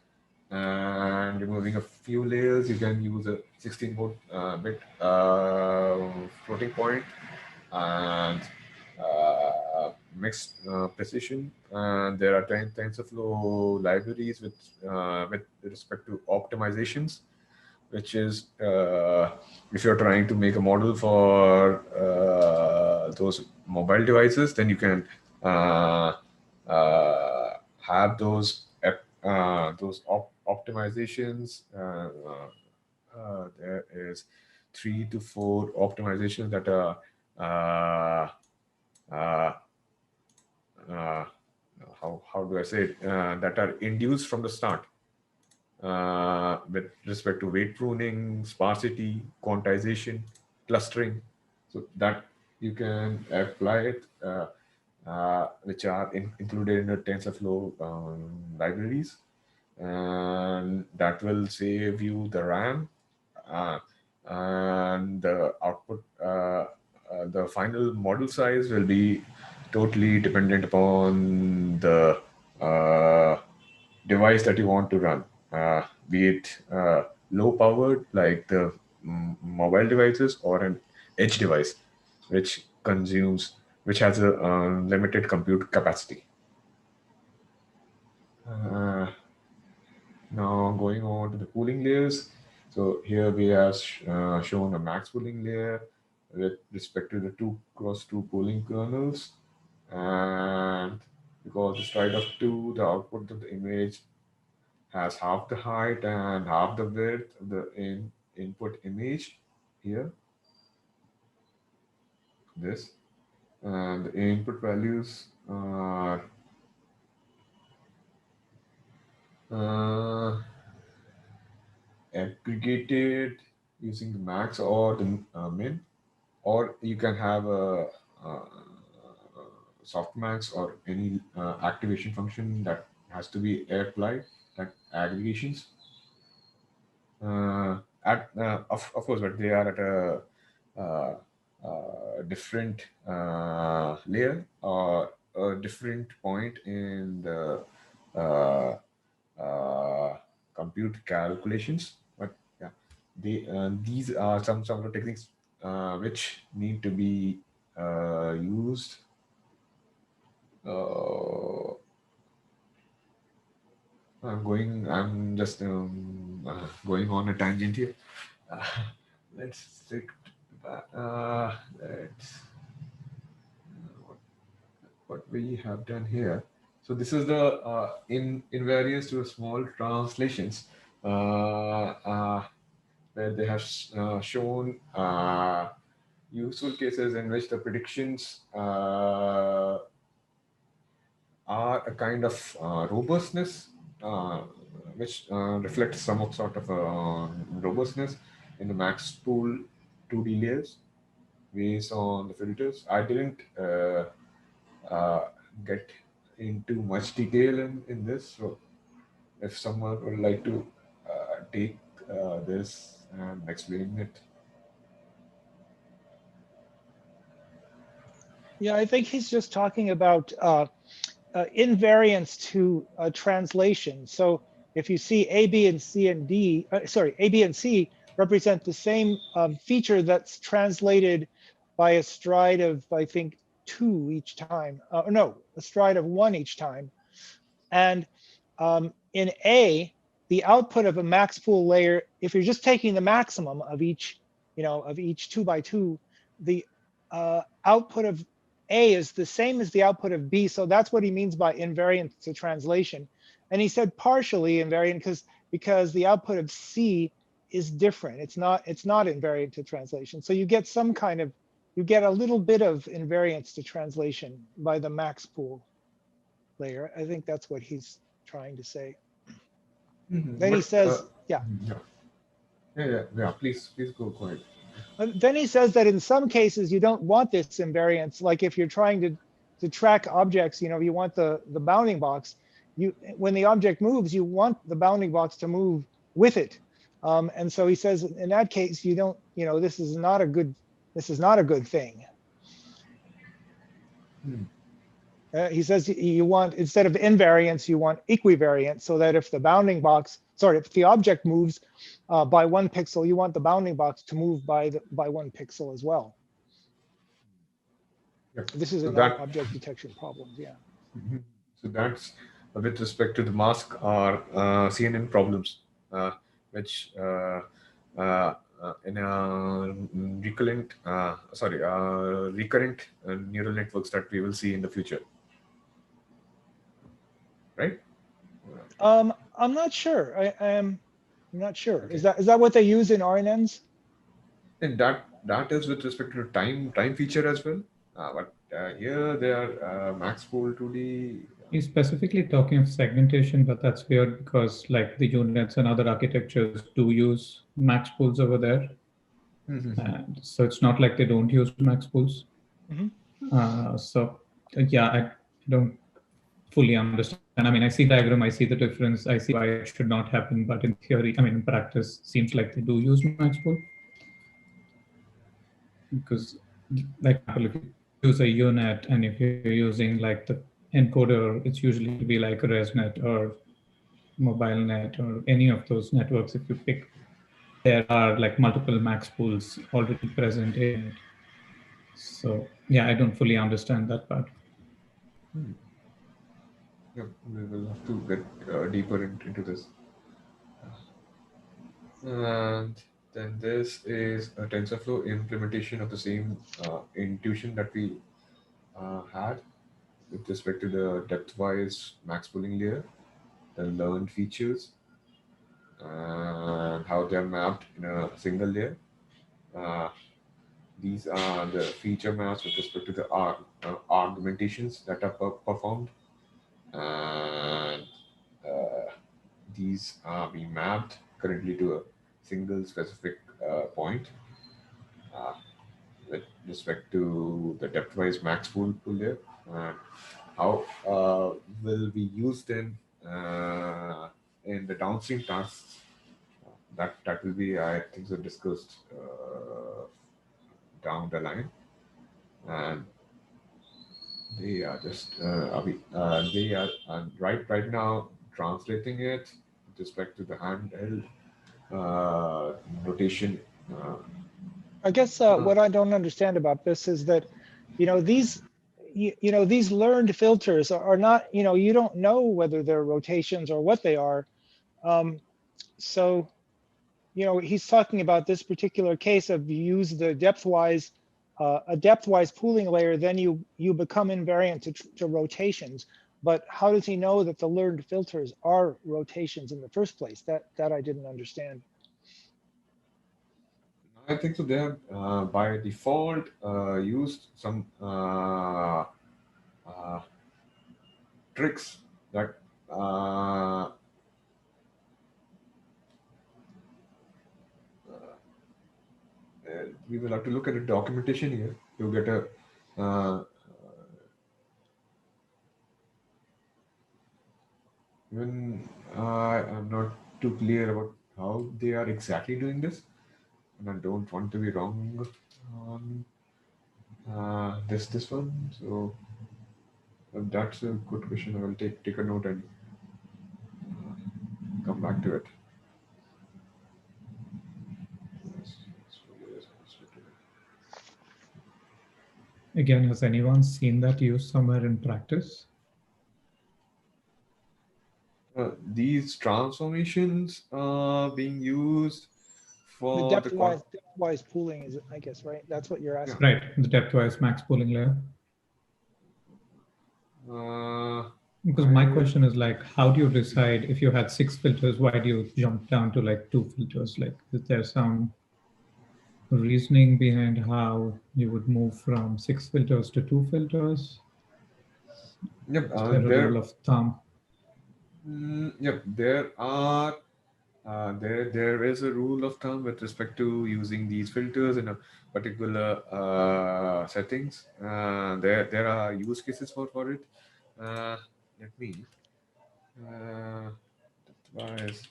And removing a few layers, you can use a 16-bit floating point and mixed precision. And there are TensorFlow libraries with respect to optimizations, which is if you're trying to make a model for those mobile devices, then you can have those optimizations. There is 3 to 4 optimizations that are uh, uh, how do I say it? That are induced from the start with respect to weight pruning, sparsity, quantization, clustering. So that you can apply it, which are included in the TensorFlow libraries, and that will save you the RAM uh, and the output. The final model size will be totally dependent upon the device that you want to run, be it low powered like the mobile devices or an edge device, which has a limited compute capacity. Uh, Now going on to the pooling layers. So here we have shown a max pooling layer with respect to the 2x2 pooling kernels. And because the stride of 2, the output of the image has half the height and half the width of the input image here, this. And the input values are aggregated using the max or the min, or you can have a, softmax or any activation function that has to be applied, like aggregations. Of course, but they are at a different layer or a different point in the uh, uh, compute calculations. But yeah, these are some of the techniques which need to be used. Uh, I'm just going on a tangent here. Uh, let's stick back. Let's what we have done here. So this is the invariance to small translations, where they have shown useful cases in which the predictions are a kind of robustness, uh, which reflects some sort of robustness in the max pool 2D layers based on the filters. I didn't uh, get into much detail in this, so if someone would like to take this and explain it. Yeah, I think he's just talking about invariance to translation. So if you see A, B, and C and D, sorry, A, B, and C represent the same feature that's translated by a stride of, I think, 2 each time. No, a stride of 1 each time. And in A, the output of a max pool layer, if you're just taking the maximum of each, of each 2 by 2, the output of A is the same as the output of B. So that's what he means by invariance to translation. And he said partially invariant because the output of C is different. It's not invariant to translation. So you get some kind of, you get a little bit of invariance to translation by the MaxPull layer. I think that's what he's trying to say. Then he says, yeah. Please go ahead. Then he says that in some cases you don't want this invariance. Like if you're trying to track objects, you want the bounding box. When the object moves, you want the bounding box to move with it. And so he says in that case, you don't, this is not a good thing. He says you want, instead of invariance, you want equivariance, so that if the bounding box, if the object moves by 1 pixel, you want the bounding box to move by 1 pixel as well. Yep. This is so about object detection problems, yeah. So that's with respect to the mask or CNN problems, which in a recurrent neural networks that we will see in the future, right? I'm not sure. I'm not sure. Okay. Is that what they use in RNNs? And that is with respect to the time feature as well. But here they are MaxPull 2D. He's specifically talking of segmentation, but that's weird because like the units and other architectures do use MaxPulls over there. And so it's not like they don't use MaxPulls. So yeah, I don't fully understand. I mean, I see the diagram, I see the difference, I see why it should not happen, but in theory, I mean, in practice, seems like they do use MaxPull. Because, like, if you use a unit and if you're using like the encoder, it's usually to be like a ResNet or MobileNet or any of those networks. If you pick, there are like multiple MaxPulls already present in it. So yeah, I don't fully understand that part. Yeah, we will have to get deeper into this. And then this is a TensorFlow implementation of the same intuition that we had with respect to the depth-wise max-pulling layer, the learned features, and how they are mapped in a single layer. These are the feature maps with respect to the augmentations that are performed. And these are being mapped currently to a single specific point with respect to the depth-wise max-pull layer. And how will we use them in the downstream tasks? That will be, I think, so discussed down the line. And they are just they are right now translating it with respect to the handheld notation. I guess what I don't understand about this is that, these learned filters are not, you don't know whether they're rotations or what they are. So, he's talking about this particular case of you use the depth-wise, a depth-wise pooling layer, then you become invariant to rotations. But how does he know that the learned filters are rotations in the first place? That I didn't understand. I think so. They have by default used some tricks that we will have to look at the documentation here to get a even I'm not too clear about how they are exactly doing this, and I don't want to be wrong on this one. So that's a good question. I will take a note and come back to it. Again, has anyone seen that used somewhere in practice? These transformations are being used for The depth-wise pooling is, I guess, right? That's what you're asking. Right, the depth-wise max pooling layer. Because my question is like, how do you decide if you had 6 filters, why do you jump down to like 2 filters? Like, is there some reasoning behind how you would move from 6 filters to 2 filters? Yep, Is there a rule of thumb? Yep, there is a rule of thumb with respect to using these filters in a particular settings. There are use cases for it. Let me devise.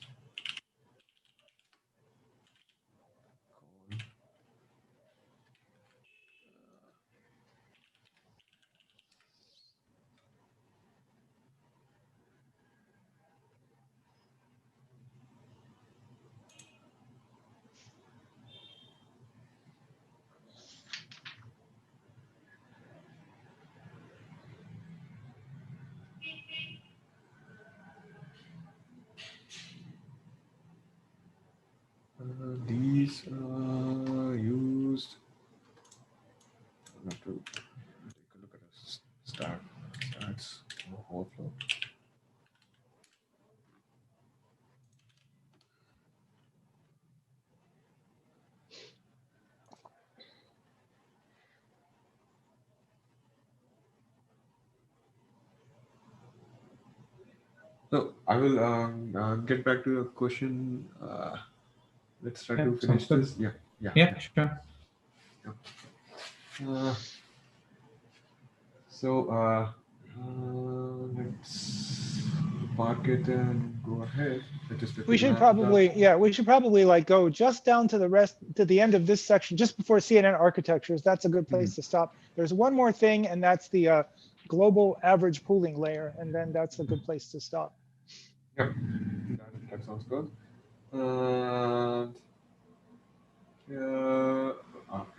These are used. I have to take a look at the stats overflow. So I will get back to your question. Let's try to finish this. Yeah, sure. Let's park it and go ahead. We should probably, yeah, we should probably like go just down to the end of this section, just before CNN architectures. That's a good place to stop. There's one more thing, and that's the global average pooling layer, and then that's a good place to stop. Yep, that sounds good. And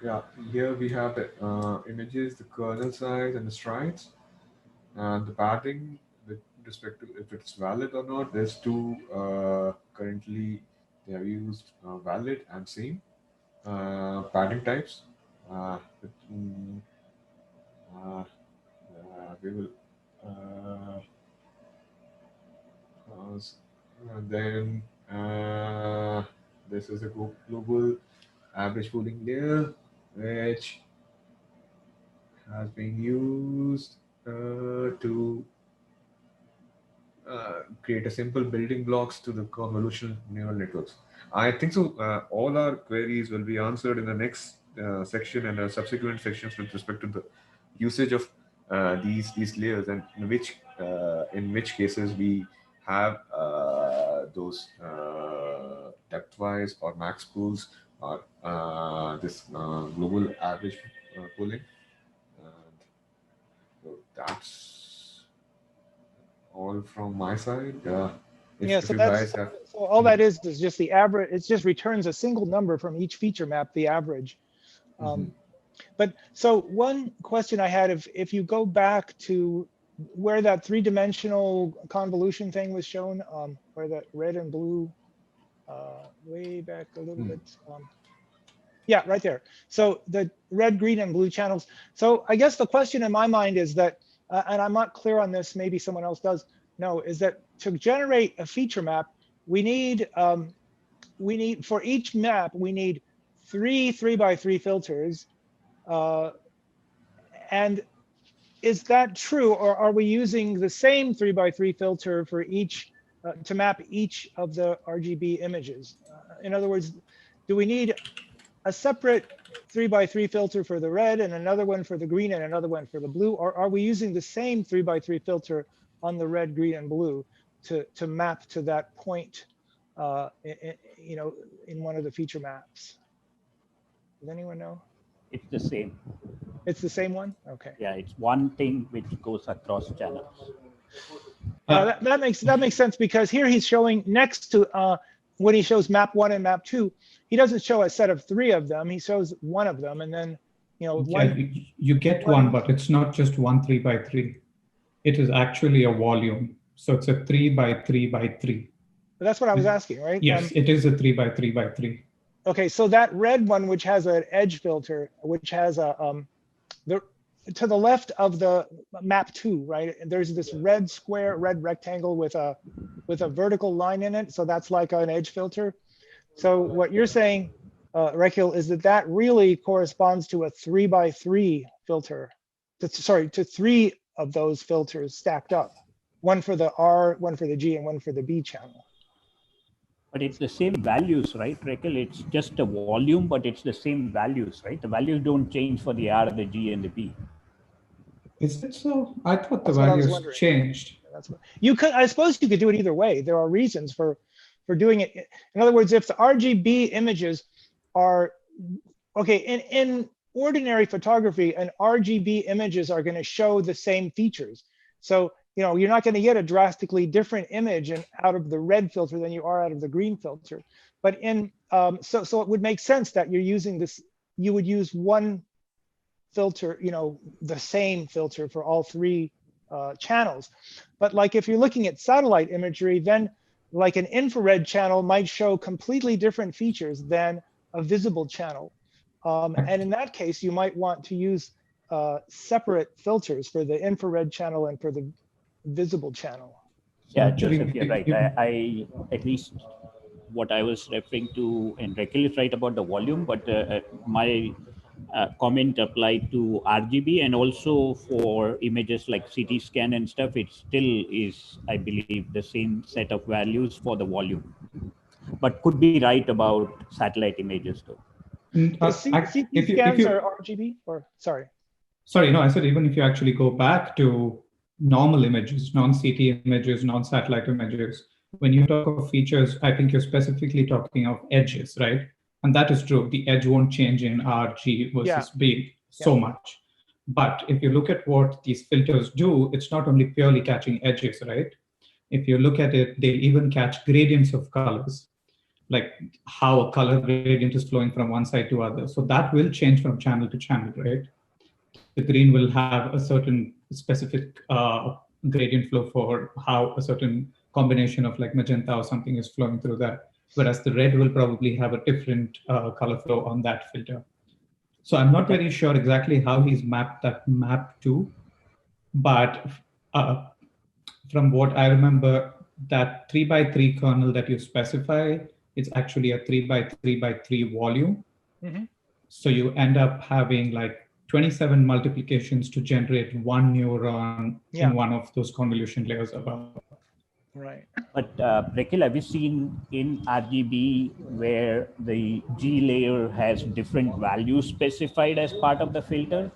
yeah, here we have the images, the kernel size, and the strides, and the padding with respect to if it's valid or not. There's two currently they have used valid and same padding types. But, we will then this is a global average pooling layer, which has been used to create a simple building blocks to the convolutional neural networks. I think so. All our queries will be answered in the next section and subsequent sections with respect to the usage of these layers and in which cases we have those depth-wise or max pools or this global average pooling. And so that's all from my side. If So you that's guys have, so all that is just the average. It just returns a single number from each feature map, the average. But so one question I had, if you go back to where that three-dimensional convolution thing was shown, where that red and blue, way back a little bit. Yeah, right there. So the red, green, and blue channels. So I guess the question in my mind is that, and I'm not clear on this, maybe someone else does know, is that to generate a feature map, we need for each map, we need 3 3x3 filters. And is that true, or are we using the same 3x3 filter for each to map each of the RGB images? In other words, do we need a separate 3x3 filter for the red and another one for the green and another one for the blue, or are we using the same 3x3 filter on the red, green, and blue to map to that point, in one of the feature maps? Does anyone know? It's the same. It's the same one? Okay. Yeah, it's one thing which goes across channels. That makes sense, because here he's showing next to when he shows map 1 and map 2, he doesn't show a set of 3 of them. He shows one of them, and then you get one, but it's not just 1 3x3. It is actually a volume, so it's a 3x3x3. But that's what I was asking, right? Yes, it is a 3x3x3. Okay, so that red one, which has an edge filter, which has a to the left of the map 2, right? And there's this red square, red rectangle with a vertical line in it. So that's like an edge filter. So what you're saying, Rekil, is that really corresponds to a 3x3 filter. Sorry, to 3 of those filters stacked up. One for the R, one for the G, and one for the B channel. But it's the same values, right, Rekil? It's just a volume, but it's the same values, right? The values don't change for the R, the G, and the B. Is it so? I thought the That's what I was values wondering. changed. That's what, you could, I suppose you could do it either way. There are reasons for doing it. In other words, if the RGB images are, okay, in ordinary photography, an RGB images are going to show the same features. So, you know, you're not going to get a drastically different image out of the red filter than you are out of the green filter. But in, so it would make sense that you're using this, you would use one filter, you know, the same filter for all 3 channels. But like if you're looking at satellite imagery, then like an infrared channel might show completely different features than a visible channel. And in that case, you might want to use separate filters for the infrared channel and for the visible channel. Yeah, Joseph, you're right. I at least what I was referring to, and Rekil is right about the volume, but my comment applied to RGB and also for images like CT scan and stuff. It still is, I believe, the same set of values for the volume, but could be right about satellite images though. CT scans are RGB, or sorry? Sorry, no, I said even if you actually go back to normal images, non-CT images, non-satellite images, when you talk of features, I think you're specifically talking of edges, right? And that is true. The edge won't change in R, G versus B so much. But if you look at what these filters do, it's not only purely catching edges, right? If you look at it, they even catch gradients of colors, like how a color gradient is flowing from one side to other. So that will change from channel to channel, right? The green will have a certain specific gradient flow for how a certain combination of like magenta or something is flowing through that. Whereas the red will probably have a different color flow on that filter. So I'm not very sure exactly how he's mapped that map to, but from what I remember, that 3x3 kernel that you specify, it's actually a 3x3x3 volume. Mm-hmm. So you end up having like 27 multiplications to generate one neuron in one of those convolution layers above. Right. But Rekil, have you seen in RGB where the G layer has different values specified as part of the filter?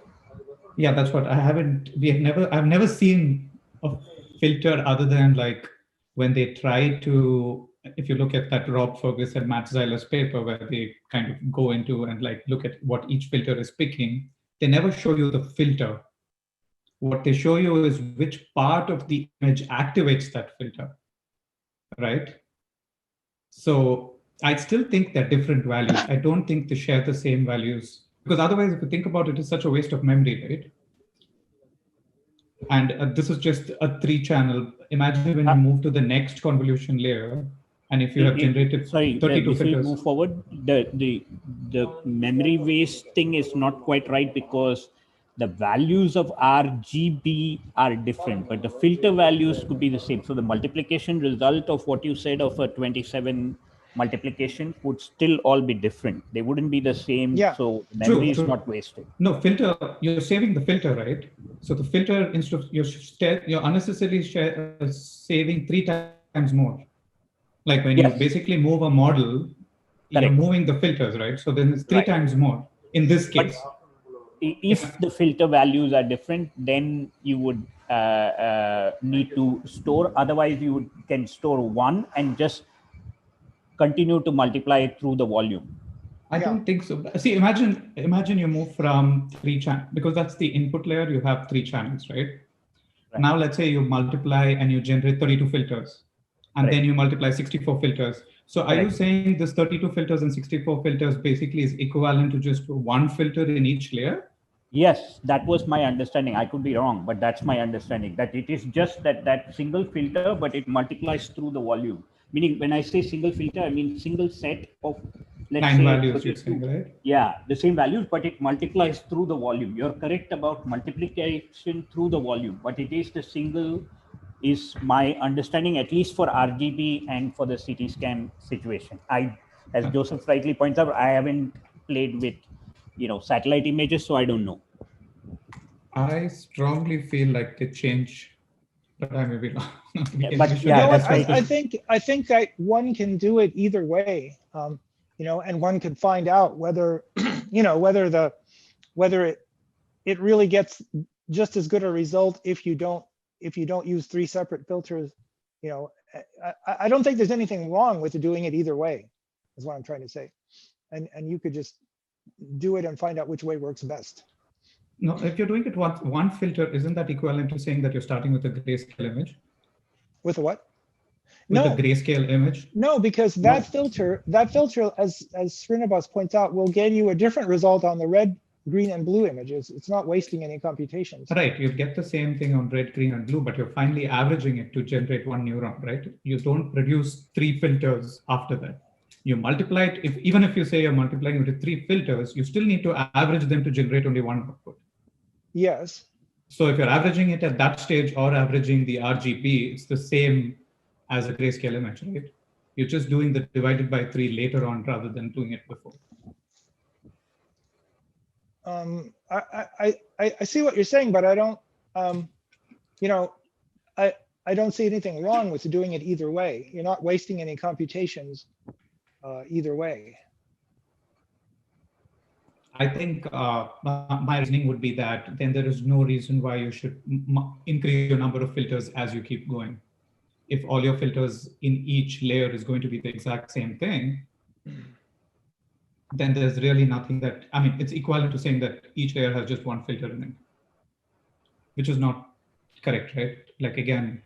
Yeah, that's what I've never seen a filter other than like when they try to, if you look at that Rob Fergus and Matt Zeiler's paper where they kind of go into and like look at what each filter is picking, they never show you the filter. What they show you is which part of the image activates that filter, right? So I still think they're different values. I don't think they share the same values, because otherwise, if you think about it, it's such a waste of memory, right? And this is just a 3-channel. Imagine when you move to the next convolution layer, and if you have generated 32 filters. Move forward, the memory waste thing is not quite right, because the values of RGB are different, but the filter values could be the same. So the multiplication result of what you said of a 27 multiplication would still all be different. They wouldn't be the same. Yeah. So memory is not wasted. No, filter, you're saving the filter, right? So the filter, instead of you're unnecessarily saving 3 times more. Like when you basically move a model, you're moving the filters, right? So then it's 3 times more in this case. But if the filter values are different, then you would need to store. Otherwise, you can store one and just continue to multiply it through the volume. I don't think so. See, imagine you move from 3 channels, because that's the input layer. You have 3 channels, right? Now, let's say you multiply and you generate 32 filters, and then you multiply 64 filters. So are you saying this 32 filters and 64 filters basically is equivalent to just one filter in each layer? Yes, that was my understanding. I could be wrong, but that's my understanding, that it is just that single filter, but it multiplies through the volume. Meaning when I say single filter, I mean single set of let's 9 say values, you're 32, saying, right? yeah, the same values, but it multiplies through the volume. You're correct about multiplication through the volume, but it is the single, is my understanding, at least for RGB and for the CT scan situation. As Joseph rightly points out, I haven't played with, satellite images, so I don't know. I strongly feel like they change, but I may be wrong. I think one can do it either way, and one can find out whether, whether it really gets just as good a result if you don't use 3 separate filters. I don't think there's anything wrong with doing it either way, is what I'm trying to say. And you could just do it and find out which way works best. No, if you're doing it one filter, isn't that equivalent to saying that you're starting with a grayscale image? With a what? With No. the grayscale image? No, because that filter, as Srinivas points out, will give you a different result on the red, green, and blue images. It's not wasting any computations. Right, you get the same thing on red, green, and blue, but you're finally averaging it to generate one neuron, right? You don't produce 3 filters after that. You multiply it, even if you say you're multiplying it with 3 filters, you still need to average them to generate only one output. Yes. So if you're averaging it at that stage or averaging the RGB, it's the same as a grayscale image, right? You're just doing the divided by 3 later on rather than doing it before. I see what you're saying, but I don't, I don't see anything wrong with doing it either way. You're not wasting any computations either way. I think my reasoning would be that then there is no reason why you should increase your number of filters as you keep going. If all your filters in each layer is going to be the exact same thing, then there's really nothing that, I mean, it's equivalent to saying that each layer has just one filter in it, which is not correct, right? Like again,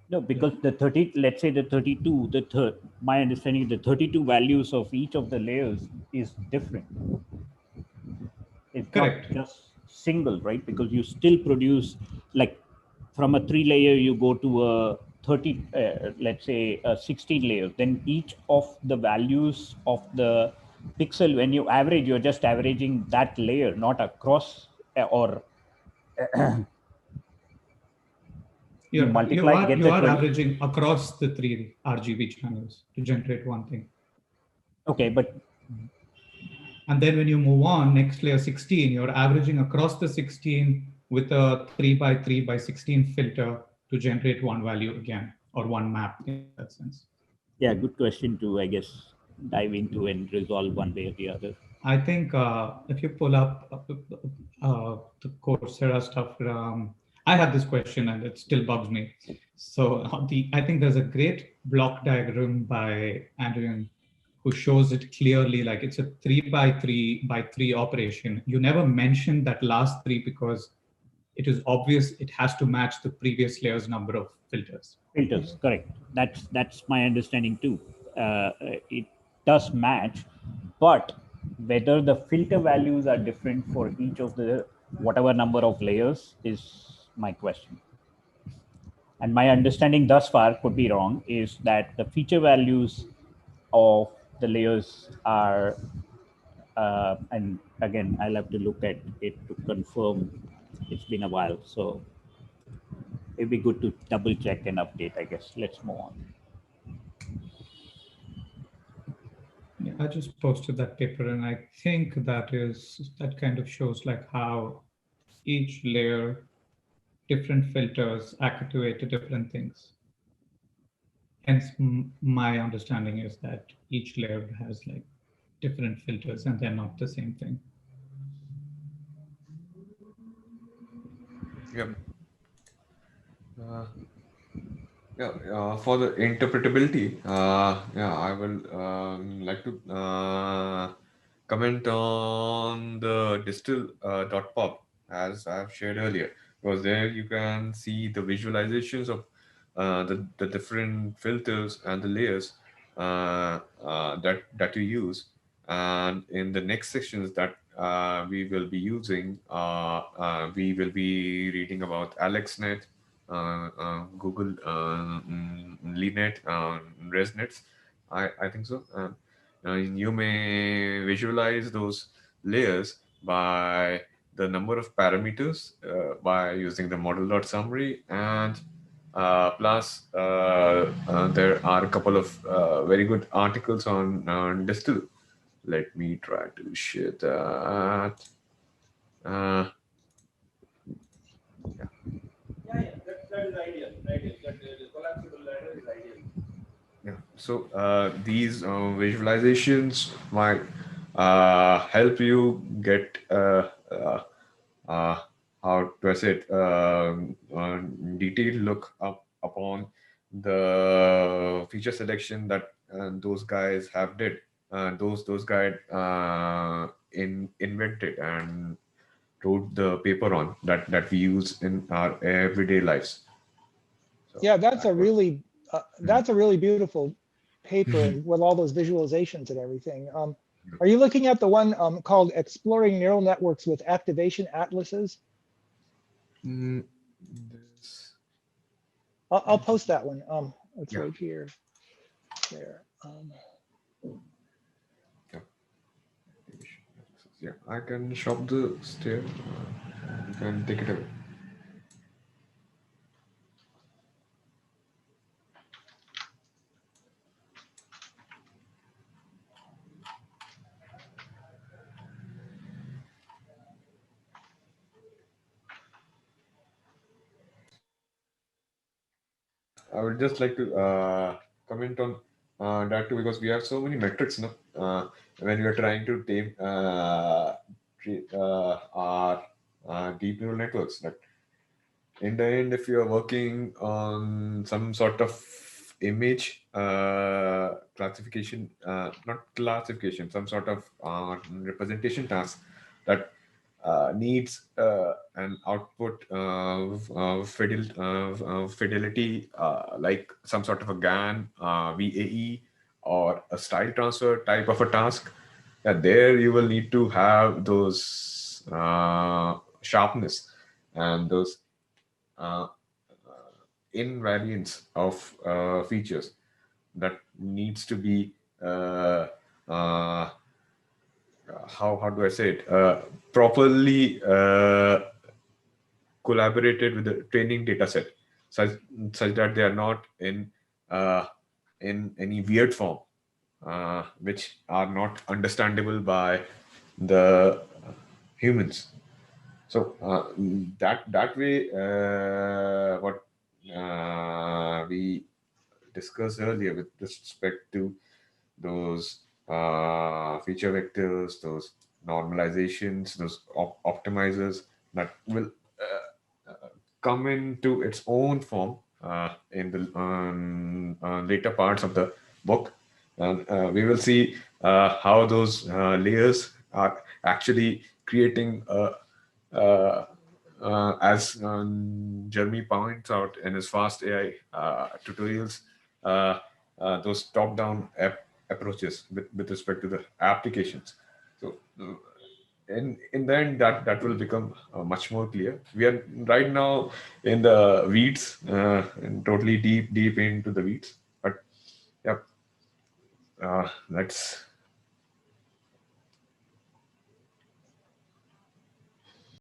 no, because the 30, let's say the 32, my understanding, the 32 values of each of the layers is different. It's correct. Not just single, right? Because you still produce, like from a 3 layer, you go to a 30, let's say 16 layers. Then each of the values of the pixel, when you average, you're just averaging that layer, not across or you multiply. You are averaging across the 3 RGB channels to generate one thing. Okay, but and then when you move on, next layer 16, you're averaging across the 16 with a 3x3x16 filter to generate one value again, or one map in that sense. Yeah, good question to, I guess, dive into and resolve one way or the other. I think if you pull up the Coursera stuff, I had this question and it still bugs me. So I think there's a great block diagram by Adrian who shows it clearly, like it's a 3x3x3 operation. You never mentioned that last 3 because it is obvious it has to match the previous layer's number of filters. Filters, correct. That's my understanding too. It does match, but whether the filter values are different for each of the whatever number of layers is my question. And my understanding thus far, could be wrong, is that the feature values of the layers are, and again, I'll have to look at it to confirm. It's been a while, so it'd be good to double check and update, I guess. Let's move on. Yeah, I just posted that paper, and I think that kind of shows like how each layer, different filters activate to different things. Hence, my understanding is that each layer has like different filters and they're not the same thing. Yep. For the interpretability, I will like to comment on the distill.pub as I've shared earlier, because there you can see the visualizations of the different filters and the layers that you use. And in the next sections that we will be using, we will be reading about AlexNet, Google LeanNet, ResNets, I think so. And you may visualize those layers by the number of parameters by using the model.summary, and plus there are a couple of very good articles on Distill. Let me try to share that. Uh, yeah. That is ideal. Ideal. That the collapsible ladder is ideal. Yeah. So these visualizations might help you get uh, how to say it, detailed look up upon the feature selection that those guys have did. Those guys invented and wrote the paper on that we use in our everyday lives. So Yeah, that was. that's a really beautiful paper, Mhm. and with all those visualizations and everything. Are you looking at the one called Exploring Neural Networks with Activation Atlases? Mm, this, I'll post that one. It's yeah, right here. There. yeah, yeah. I can shop the stair. You can take it away. I would just like to comment on that too, because we have so many metrics now when we are trying to tame our deep neural networks. That in the end, if you are working on some sort of image classification, not classification, some sort of representation task that needs an output of fidelity, like some sort of a GAN, VAE, or a style transfer type of a task. There you will need to have those sharpness and those uh, invariance of features that needs to be how do I say it, properly collaborated with the training data set, such such that they are not uh, in any weird form, which are not understandable by the humans. So that way, what we discussed earlier with respect to those feature vectors, those normalizations, those optimizers that will come into its own form in the later parts of the book. And we will see how those layers are actually creating, as Jeremy points out in his Fast AI tutorials, uh, those top-down approaches with respect to the applications. So in the end, that will become much more clear. We are right now in the weeds, and totally deep into the weeds. But yeah, let's